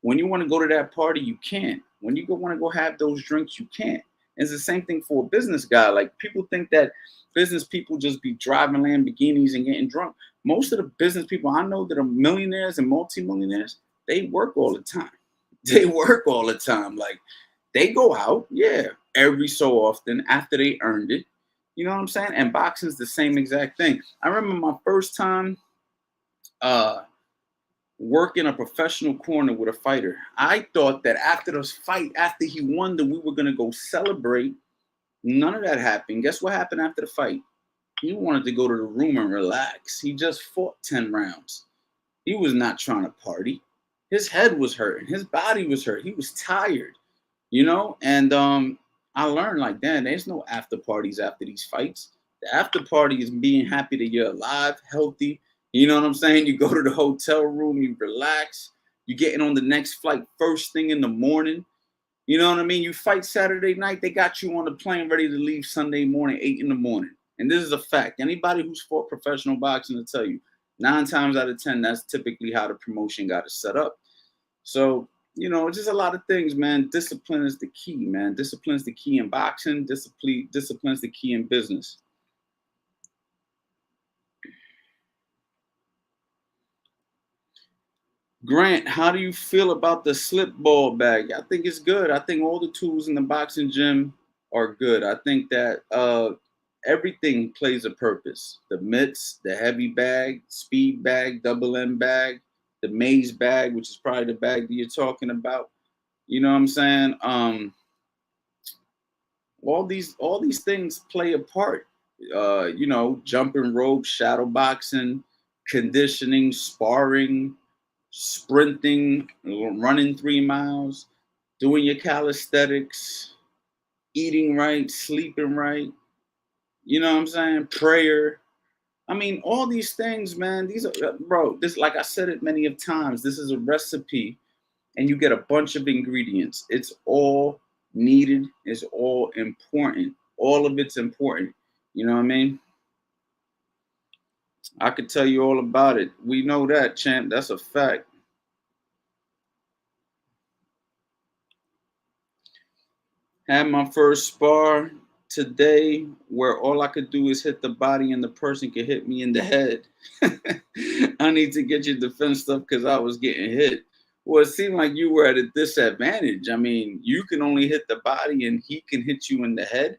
When you want to go to that party, you can't. When you want to go have those drinks, you can't. It's the same thing for a business guy. Like, people think that business people just be driving Lamborghinis and getting drunk. Most of the business people I know that are millionaires and multimillionaires, they work all the time. They work all the time. Like, they go out, yeah, every so often after they earned it. You know what I'm saying? And boxing's the same exact thing. I remember my first time uh working a professional corner with a fighter. I thought that after this fight, after he won, that we were gonna go celebrate. None of that happened. Guess what happened after the fight? He wanted to go to the room and relax. He just fought 10 rounds. He was not trying to party. His head was hurting. His body was hurt. He was tired, And I learned, like, damn, there's no after parties after these fights. The after party is being happy that you're alive, healthy. You know what I'm saying? You go to the hotel room, you relax. You're getting on the next flight first thing in the morning. You know what I mean? You fight Saturday night, they got you on the plane ready to leave Sunday morning, 8 in the morning. And this is a fact. Anybody who's fought professional boxing will tell you, 9 times out of 10, that's typically how the promotion got it set up. So, it's just a lot of things, man. Discipline is the key, man. Discipline is the key in boxing. Discipline is the key in business. Grant, how do you feel about the slip ball bag? I think it's good. I think all the tools in the boxing gym are good. I think that everything plays a purpose. The mitts, the heavy bag, speed bag, double M bag, the maze bag, which is probably the bag that you're talking about. You know what I'm saying? All these things play a part. Jumping rope, shadow boxing, conditioning, sparring, sprinting, running 3 miles, doing your calisthenics, eating right, sleeping right. You know what I'm saying? Prayer. I mean, all these things, man. These are, bro. This, like I said it many of times, this is a recipe, and you get a bunch of ingredients. It's all needed. It's all important. All of it's important. You know what I mean? I could tell you all about it. We know that, champ. That's a fact. Had my first spar today where all I could do is hit the body and the person could hit me in the head. I need to get your defense stuff because I was getting hit. Well, it seemed like you were at a disadvantage. I mean, you can only hit the body and he can hit you in the head.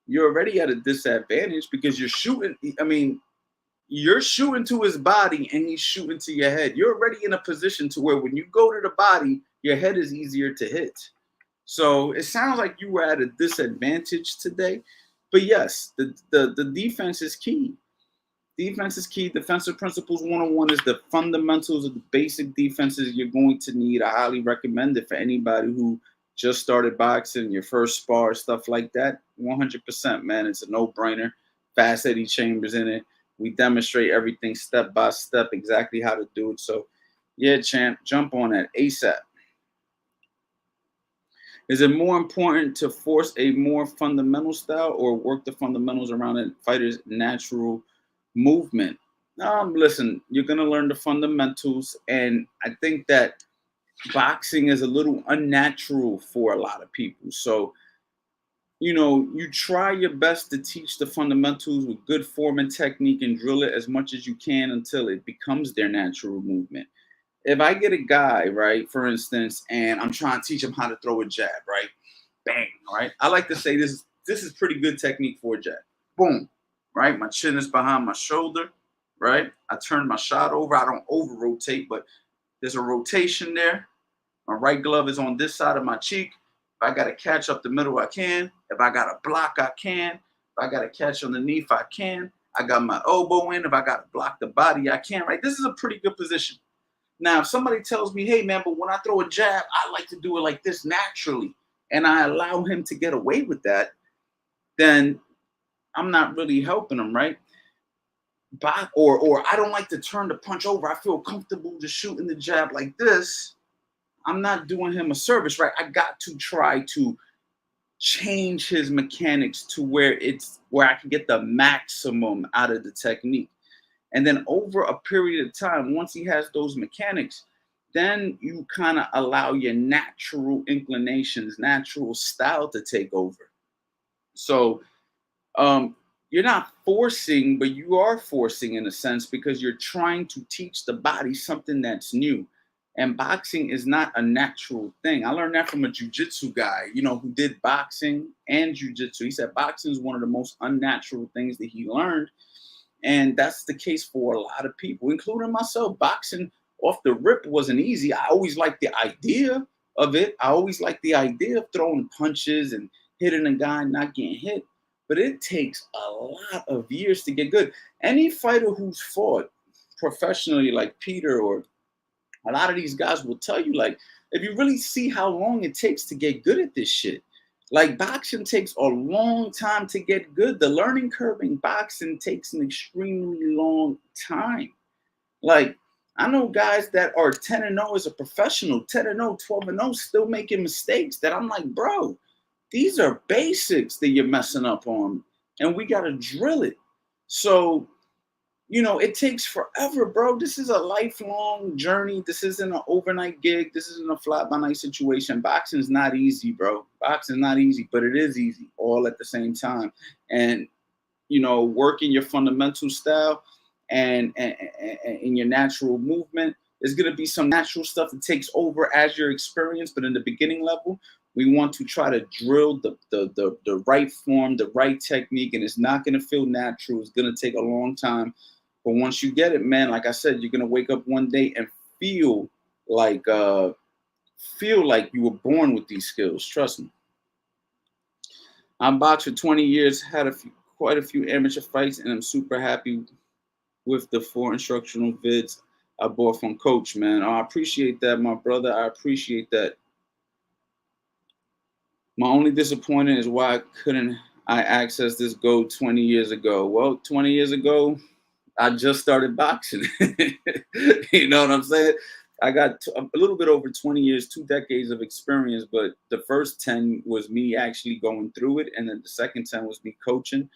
You're already at a disadvantage because you're shooting. I mean, you're shooting to his body and he's shooting to your head. You're already in a position to where when you go to the body, your head is easier to hit. So it sounds like you were at a disadvantage today. But yes, the defense is key. Defense is key. Defensive principles 101 is the fundamentals of the basic defenses you're going to need. I highly recommend it for anybody who just started boxing, your first spar, stuff like that. 100%, man. It's a no-brainer. Fast Eddie Chambers in it. We demonstrate everything step by step, exactly how to do it. So, yeah, champ, jump on that ASAP. Is it more important to force a more fundamental style or work the fundamentals around a fighter's natural movement? Listen, you're going to learn the fundamentals. And I think that boxing is a little unnatural for a lot of people. So, you try your best to teach the fundamentals with good form and technique and drill it as much as you can until it becomes their natural movement. If I get a guy, right, for instance, and I'm trying to teach him how to throw a jab, right? Bang, right? I like to say this is pretty good technique for a jab. Boom, right? My chin is behind my shoulder, right? I turn my shot over. I don't over rotate, but there's a rotation there. My right glove is on this side of my cheek. If I got to catch up the middle, I can. If I got to block, I can. If I got to catch underneath, I can. I got my elbow in. If I got to block the body, I can, right? This is a pretty good position. Now, if somebody tells me, hey, man, but when I throw a jab, I like to do it like this naturally, and I allow him to get away with that, then I'm not really helping him, right? Or I don't like to turn the punch over. I feel comfortable just shooting the jab like this. I'm not doing him a service, right? I got to try to change his mechanics to where I can get the maximum out of the technique. And then over a period of time, once he has those mechanics, then you kind of allow your natural inclinations, natural style to take over. So um, you're not forcing, but you are forcing in a sense because you're trying to teach the body something that's new. And boxing is not a natural thing. I learned that from a jujitsu guy, who did boxing and jujitsu. He said boxing is one of the most unnatural things that he learned. And that's the case for a lot of people, including myself. Boxing off the rip wasn't easy. I always liked the idea of it. I always liked the idea of throwing punches and hitting a guy and not getting hit. But it takes a lot of years to get good. Any fighter who's fought professionally, like Peter or a lot of these guys, will tell you, like, if you really see how long it takes to get good at this shit, like boxing takes a long time to get good. The learning curve in boxing takes an extremely long time. Like, I know guys that are 10-0 as a professional, 10-0, 12-0, still making mistakes that I'm like, bro, these are basics that you're messing up on, and we got to drill it. So, it takes forever, bro. This is a lifelong journey. This isn't an overnight gig. This isn't a fly-by-night situation. Boxing's not easy, bro. Boxing's not easy, but it is easy all at the same time. And, working your fundamental style and in your natural movement, there's going to be some natural stuff that takes over as your experience. But in the beginning level, we want to try to drill the right form, the right technique, and it's not going to feel natural. It's going to take a long time. But once you get it, man, like I said, you're gonna wake up one day and feel like you were born with these skills. Trust me. I'm boxed for 20 years, had quite a few amateur fights, and I'm super happy with the 4 instructional vids I bought from Coach, man. I appreciate that, my brother. I appreciate that. My only disappointment is why couldn't I access this gold 20 years ago? Well, 20 years ago, I just started boxing. You know what I'm saying? I got a little bit over 20 years, 2 decades of experience, but the first 10 was me actually going through it. And then the second 10 was me coaching.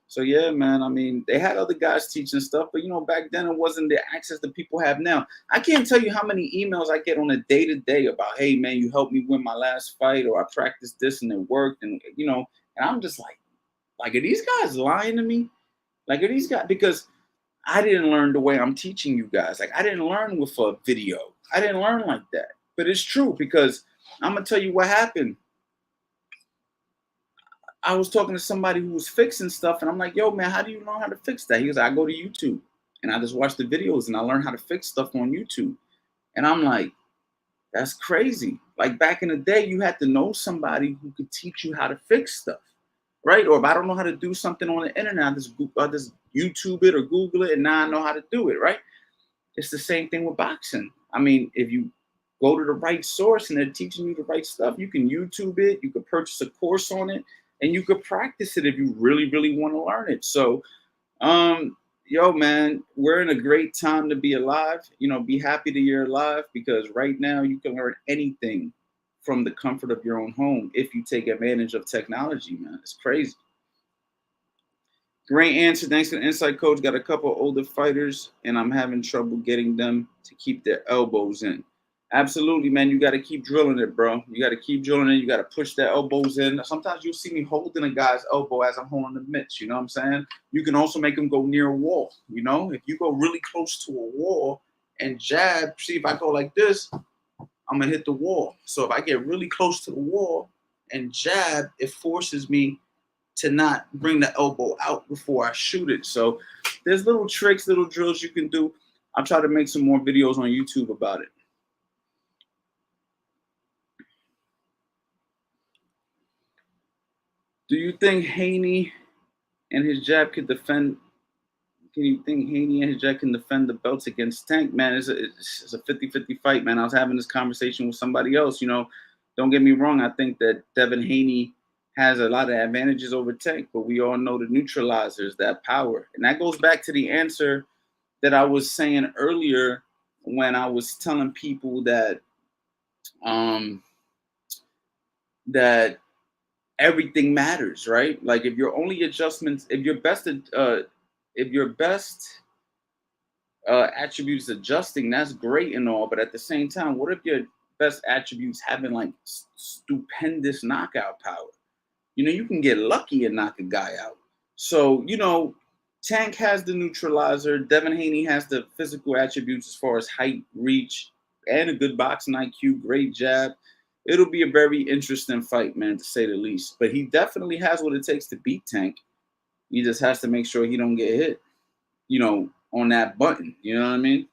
So yeah, man, I mean, they had other guys teaching stuff, but back then it wasn't the access that people have now. I can't tell you how many emails I get on a day-to-day about, hey man, you helped me win my last fight, or I practiced this and it worked. And and I'm just like, are these guys lying to me? Like, are these guys, because I didn't learn the way I'm teaching you guys. Like, I didn't learn with a video. I didn't learn like that. But it's true, because I'm going to tell you what happened. I was talking to somebody who was fixing stuff, and I'm like, yo, man, how do you learn how to fix that? He goes, I go to YouTube, and I just watch the videos, and I learn how to fix stuff on YouTube. And I'm like, that's crazy. Like, back in the day, you had to know somebody who could teach you how to fix stuff. Right? Or if I don't know how to do something on the internet, I just YouTube it or Google it, and now I know how to do it, right? It's the same thing with boxing. I mean, if you go to the right source and they're teaching you the right stuff, you can YouTube it, you could purchase a course on it, and you could practice it if you really, really want to learn it. So, yo, man, we're in a great time to be alive. Be happy that you're alive, because right now you can learn anything from the comfort of your own home if you take advantage of technology, man. It's crazy. Great answer. Thanks for the insight, Coach. Got a couple older fighters, and I'm having trouble getting them to keep their elbows in. Absolutely, man. You got to keep drilling it, bro. You got to keep drilling it. You got to push their elbows in. Sometimes you'll see me holding a guy's elbow as I'm holding the mitts. You know what I'm saying? You can also make them go near a wall. If you go really close to a wall and jab, see, if I go like this, I'm going to hit the wall. So if I get really close to the wall and jab, it forces me to not bring the elbow out before I shoot it. So there's little tricks, little drills you can do. I'll try to make some more videos on YouTube about it. Do you think Haney and his jab can defend? Can you think Haney and his jab can defend the belts against Tank? Man, it's a 50-50 fight, man. I was having this conversation with somebody else. Don't get me wrong. I think that Devin Haney has a lot of advantages over Tank, but we all know the neutralizers, that power. And that goes back to the answer that I was saying earlier when I was telling people that that everything matters, right? Like, if your only adjustments, if your best attributes adjusting, that's great and all, but at the same time, what if your best attributes having like stupendous knockout power? You know, you can get lucky and knock a guy out. So, you know, Tank has the neutralizer. Devin Haney has the physical attributes as far as height, reach, and a good boxing IQ, great jab. It'll be a very interesting fight, man, to say the least. But he definitely has what it takes to beat Tank. He just has to make sure he don't get hit, you know, on that button. You know what I mean?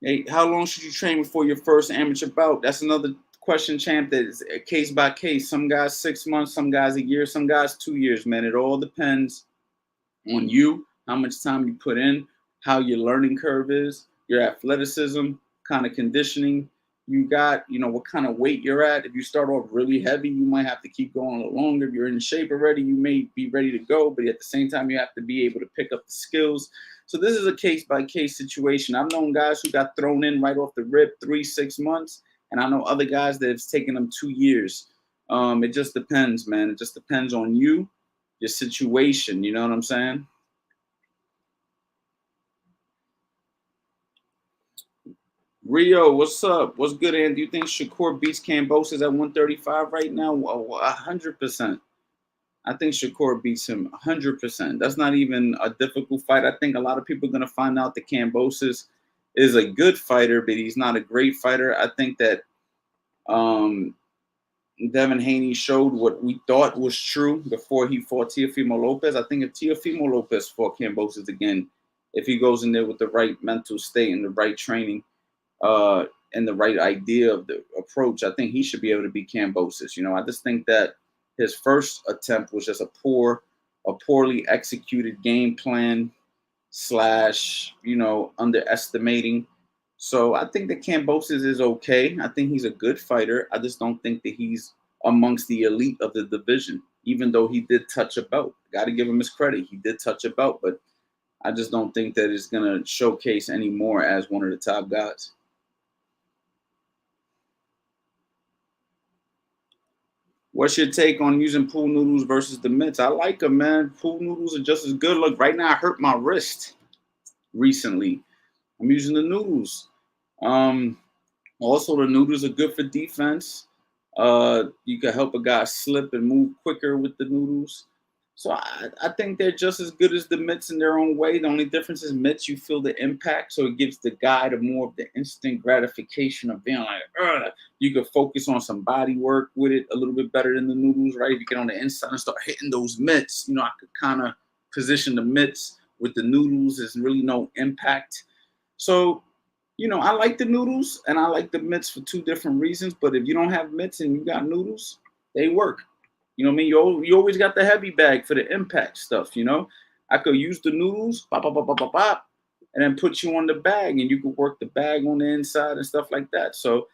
Hey, how long should you train before your first amateur bout? That's another question, champ. That is case by case. Some guys 6 months, some guys a year, some guys 2 years. Man, it all depends on you, how much time you put in, how your learning curve is, your athleticism, kind of conditioning you got, you know, what kind of weight you're at. If you start off really heavy, you might have to keep going a little longer. If you're in shape already, you may be ready to go, but at the same time, you have to be able to pick up the skills. So this is a case by case situation. I've known guys who got thrown in right off the rip 3-6 months, and I know other guys that it's taken them 2 years. It just depends, man. It just depends on you, your situation. You know what I'm saying? Rio, what's up? What's good, Andy? Do you think Shakur beats Cambosis at 135 right now? 100%. I think Shakur beats him 100%. That's not even a difficult fight. I think a lot of people are going to find out that Cambosis is a good fighter, but he's not a great fighter. I think that um, Devin Haney showed what we thought was true before he fought Teofimo Lopez. I think if Teofimo Lopez fought Cambosis again, if he goes in there with the right mental state and the right training, and the right idea of the approach, I think he should be able to beat Cambosis. You know, I just think that his first attempt was just a poorly executed game plan slash, you know, underestimating. So I think that Cambosis is okay. I think he's a good fighter. I just don't think that he's amongst the elite of the division, even though he did touch a belt. Got to give him his credit. He did touch a belt, but I just don't think that it's going to showcase anymore as one of the top guys. What's your take on using pool noodles versus the mitts? I like them, man. Pool noodles are just as good. Look, right now I hurt my wrist recently. I'm using the noodles. Um, Also, the noodles are good for defense. You can help a guy slip and move quicker with the noodles. So I think they're just as good as the mitts in their own way. The only difference is mitts, you feel the impact. So it gives the guy the more of the instant gratification of being like, ugh. You can focus on some body work with it a little bit better than the noodles, right? If you get on the inside and start hitting those mitts, you know, I could kind of position the mitts with the noodles. There's really no impact. So, you know, I like the noodles and I like the mitts for two different reasons. But if you don't have mitts and you got noodles, they work. You know what I mean? You always got the heavy bag for the impact stuff, you know? I could use the noodles, pop, pop, pop, pop, pop, pop, and then put you on the bag and you could work the bag on the inside and stuff like that. So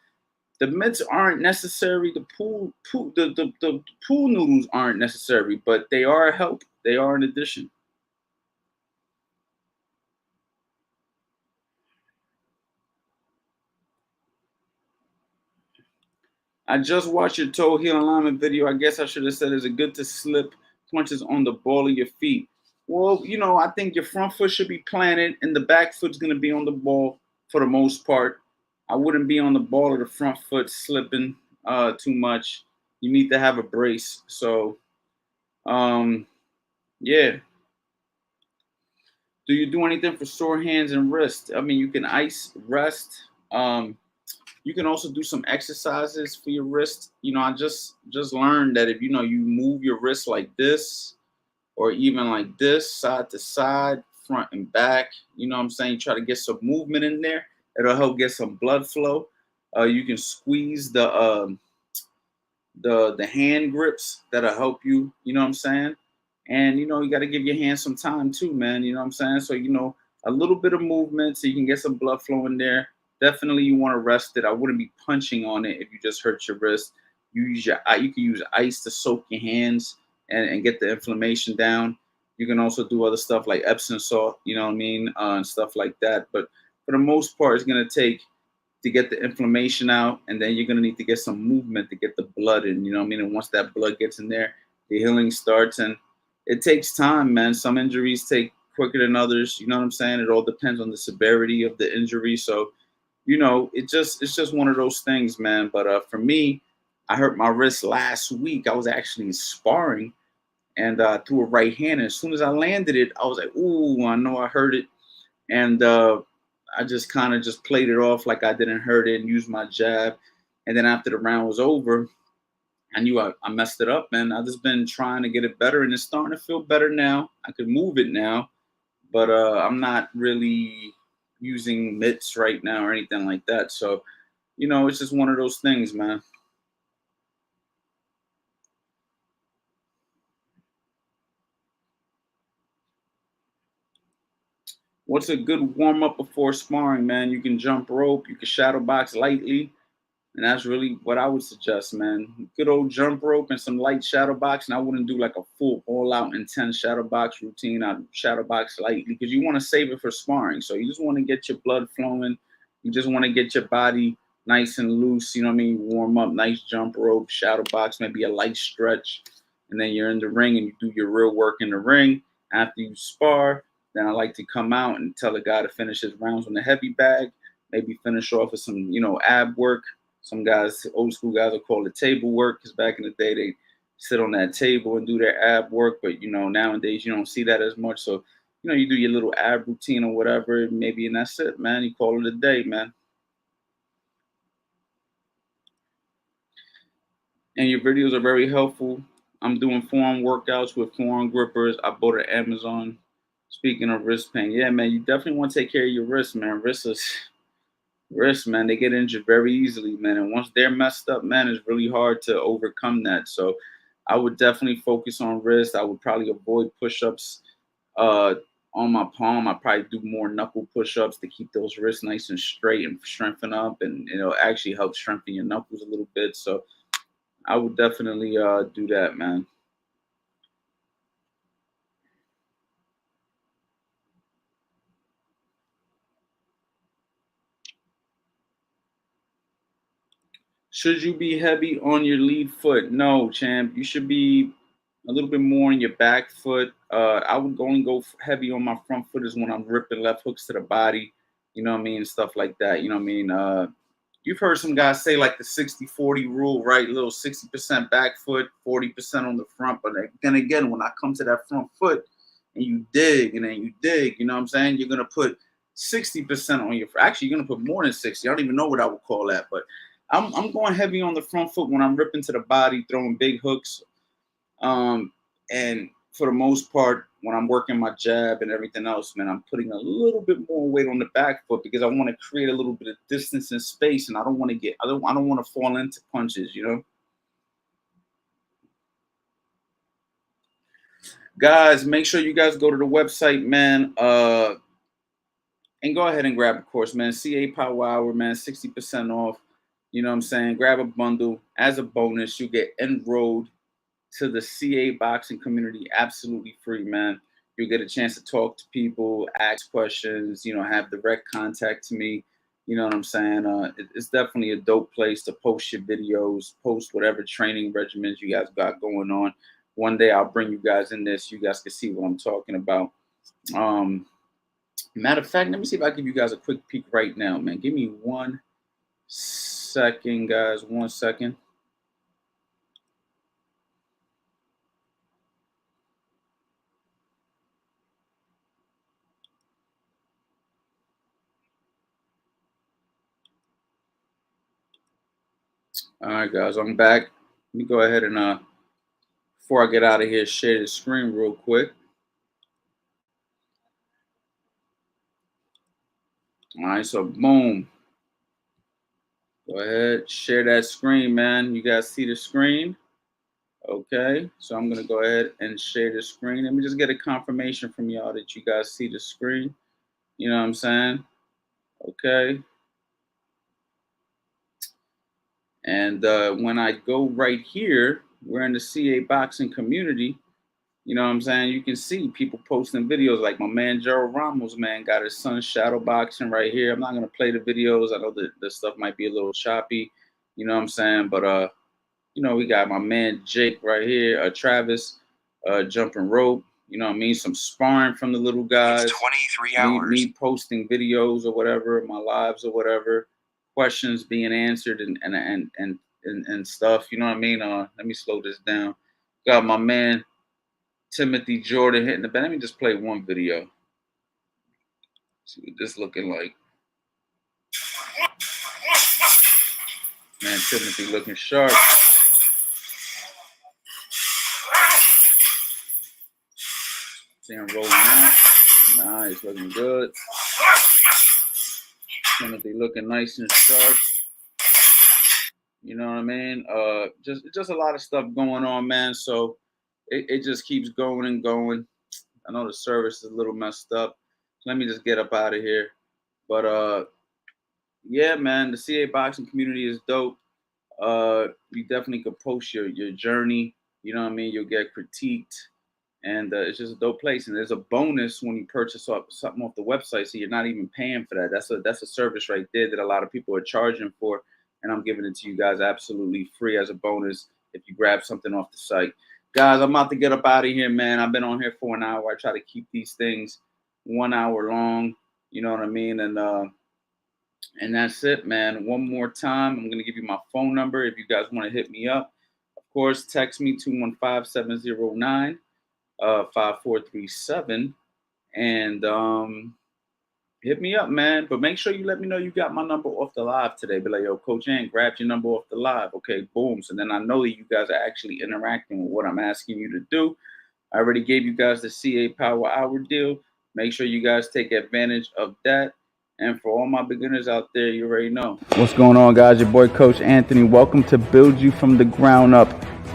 the mitts aren't necessary. The pool noodles aren't necessary, but they are a help. They are an addition. I just watched your toe heel alignment video. I guess I should have said, is it good to slip punches on the ball of your feet? Well, you know, I think your front foot should be planted and the back foot's going to be on the ball for the most part. I wouldn't be on the ball or the front foot slipping too much. You need to have a brace. So, um, yeah. Do you do anything for sore hands and wrists? I mean, you can ice, rest. You can also do some exercises for your wrist. You know, I just learned that if you know you move your wrist like this, or even like this, side to side, front and back, you know what I'm saying? You try to get some movement in there. It'll help get some blood flow. You can squeeze the hand grips that'll help you. You know what I'm saying? And you know you got to give your hands some time too, man. You know what I'm saying? So you know a little bit of movement so you can get some blood flow in there. Definitely you want to rest it. I wouldn't be punching on it if you just hurt your wrist. You can use ice to soak your hands and get the inflammation down. You can also do other stuff like Epsom salt, you know what I mean, and stuff like that. But for the most part, it's gonna take to get the inflammation out, and then you're gonna need to get some movement to get the blood in, you know what I mean? And once that blood gets in there, the healing starts. And it takes time, man. Some injuries take quicker than others. You know what I'm saying? It all depends on the severity of the injury. So, it's just one of those things, man. But for me, I hurt my wrist last week. I was actually sparring and threw a right hand. And as soon as I landed it, I was like, "Ooh, I know I hurt it." And I just kind of just played it off like I didn't hurt it and used my jab. And then after the round was over, I knew I messed it up, man. I've just been trying to get it better, and it's starting to feel better now. I could move it now, but I'm not really using mitts right now or anything like that. So, it's just one of those things, man. What's a good warm up before sparring, man? You can jump rope, you can shadow box lightly. And that's really what I would suggest, man. Good old jump rope and some light shadow boxing. I wouldn't do like a full all out intense shadow box routine. I'd shadow box lightly because you want to save it for sparring. So you just want to get your blood flowing. You just want to get your body nice and loose. You know what I mean? Warm up, nice jump rope, shadow box, maybe a light stretch. And then you're in the ring and you do your real work in the ring. After you spar, then I like to come out and tell the guy to finish his rounds on the heavy bag. Maybe finish off with some, ab work. Some guys, old school guys, will call it table work because back in the day they sit on that table and do their ab work. But nowadays you don't see that as much. So you do your little ab routine or whatever, maybe, and that's it, man. You call it a day, man. And your videos are very helpful. I'm doing forearm workouts with forearm grippers. I bought it Amazon. Speaking of wrist pain, yeah, man, you definitely want to take care of your wrists, man. Wrists, man, they get injured very easily, man. And once they're messed up, man, it's really hard to overcome that. So I would definitely focus on wrist. I would probably avoid push-ups uh, on my palm. I probably do more knuckle push-ups to keep those wrists nice and straight and strengthen up, and actually help strengthen your knuckles a little bit. So I would definitely do that, man. Should you be heavy on your lead foot? No, champ. You should be a little bit more on your back foot. I would only go heavy on my front foot is when I'm ripping left hooks to the body. You know what I mean? Stuff like that. You know what I mean? You've heard some guys say like the 60-40 rule, right? A little 60% back foot, 40% on the front. But then again, when I come to that front foot and you dig and then you dig, you know what I'm saying? You're going to put 60% on your, actually, you're going to put more than 60. I don't even know what I would call that. But I'm going heavy on the front foot when I'm ripping to the body, throwing big hooks. And for the most part, when I'm working my jab and everything else, man, I'm putting a little bit more weight on the back foot because I want to create a little bit of distance and space, and I don't want to I don't want to fall into punches. Guys, make sure you guys go to the website, man. And go ahead and grab a course, man. CA Power Hour, man, 60% off. You know what I'm saying? Grab a bundle as a bonus. You get enrolled to the CA boxing community absolutely free, man. You'll get a chance to talk to people, ask questions, have direct contact to me. You know what I'm saying? It's definitely a dope place to post your videos, post whatever training regimens you guys got going on. One day I'll bring you guys in this. You guys can see what I'm talking about. Um, Matter of fact, let me see if I give you guys a quick peek right now, man. Give me 1 second, guys. 1 second. All right, guys, I'm back. Let me go ahead and before I get out of here, share the screen real quick. All right, so boom. Go ahead, share that screen, man. You guys see the screen? Okay, so I'm gonna go ahead and share the screen. Let me just get a confirmation from y'all that you guys see the screen. You know what I'm saying? Okay. And when I go right here, we're in the CA boxing community. You know what I'm saying? You can see people posting videos like my man Gerald Ramos, man, got his son shadow boxing right here. I'm not gonna play the videos. I know that the stuff might be a little choppy, you know what I'm saying? But we got my man Jake right here, Travis. jumping rope, you know what I mean? Some sparring from the little guys. It's 23 hours. Me posting videos or whatever, my lives or whatever, questions being answered and stuff. You know what I mean? Let me slow this down. Got my man Timothy Jordan hitting the bed. Let me just play one video. See what this looking like. Man, Timothy looking sharp. See him rolling out. Nice, looking good. Timothy looking nice and sharp. You know what I mean? Just a lot of stuff going on, man. So it just keeps going and going. I know the service is a little messed up. So let me just get up out of here. But yeah, man, the CA boxing community is dope. You definitely could post your journey. You know what I mean? You'll get critiqued, and it's just a dope place. And there's a bonus when you purchase something off the website, so you're not even paying for that. That's a service right there that a lot of people are charging for, and I'm giving it to you guys absolutely free as a bonus if you grab something off the site. Guys, I'm about to get up out of here, man. I've been on here for an hour. I try to keep these things 1 hour long. You know what I mean? And that's it, man. One more time, I'm going to give you my phone number if you guys want to hit me up. Of course, text me 215-709-5437 and hit me up, man. But make sure you let me know you got my number off the live today. Be like, yo, Coach Ant, grab your number off the live. Okay, boom. So then I know that you guys are actually interacting with what I'm asking you to do. I already gave you guys the CA Power Hour deal. Make sure you guys take advantage of that. And for all my beginners out there, you already know. What's going on, guys? Your boy, Coach Anthony. Welcome to Build You From the Ground Up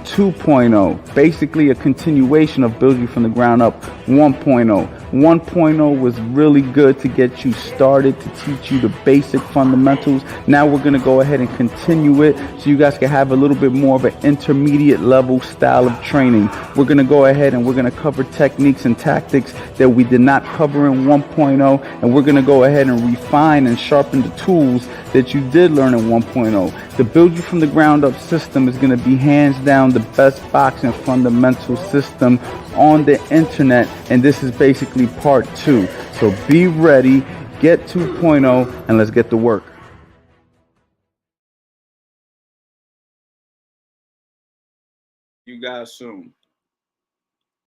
2.0. Basically a continuation of Build You From the Ground Up 1.0. 1.0 was really good to get you started, to teach you the basic fundamentals. Now we're going to go ahead and continue it so you guys can have a little bit more of an intermediate level style of training. We're going to go ahead and we're going to cover techniques and tactics that we did not cover in 1.0, and we're going to go ahead and refine and sharpen the tools that you did learn in 1.0. The Build You From the Ground Up system is going to be hands down the best boxing fundamental system on the internet, and this is basically part 2. So be ready, get 2.0, and let's get to work. You guys soon.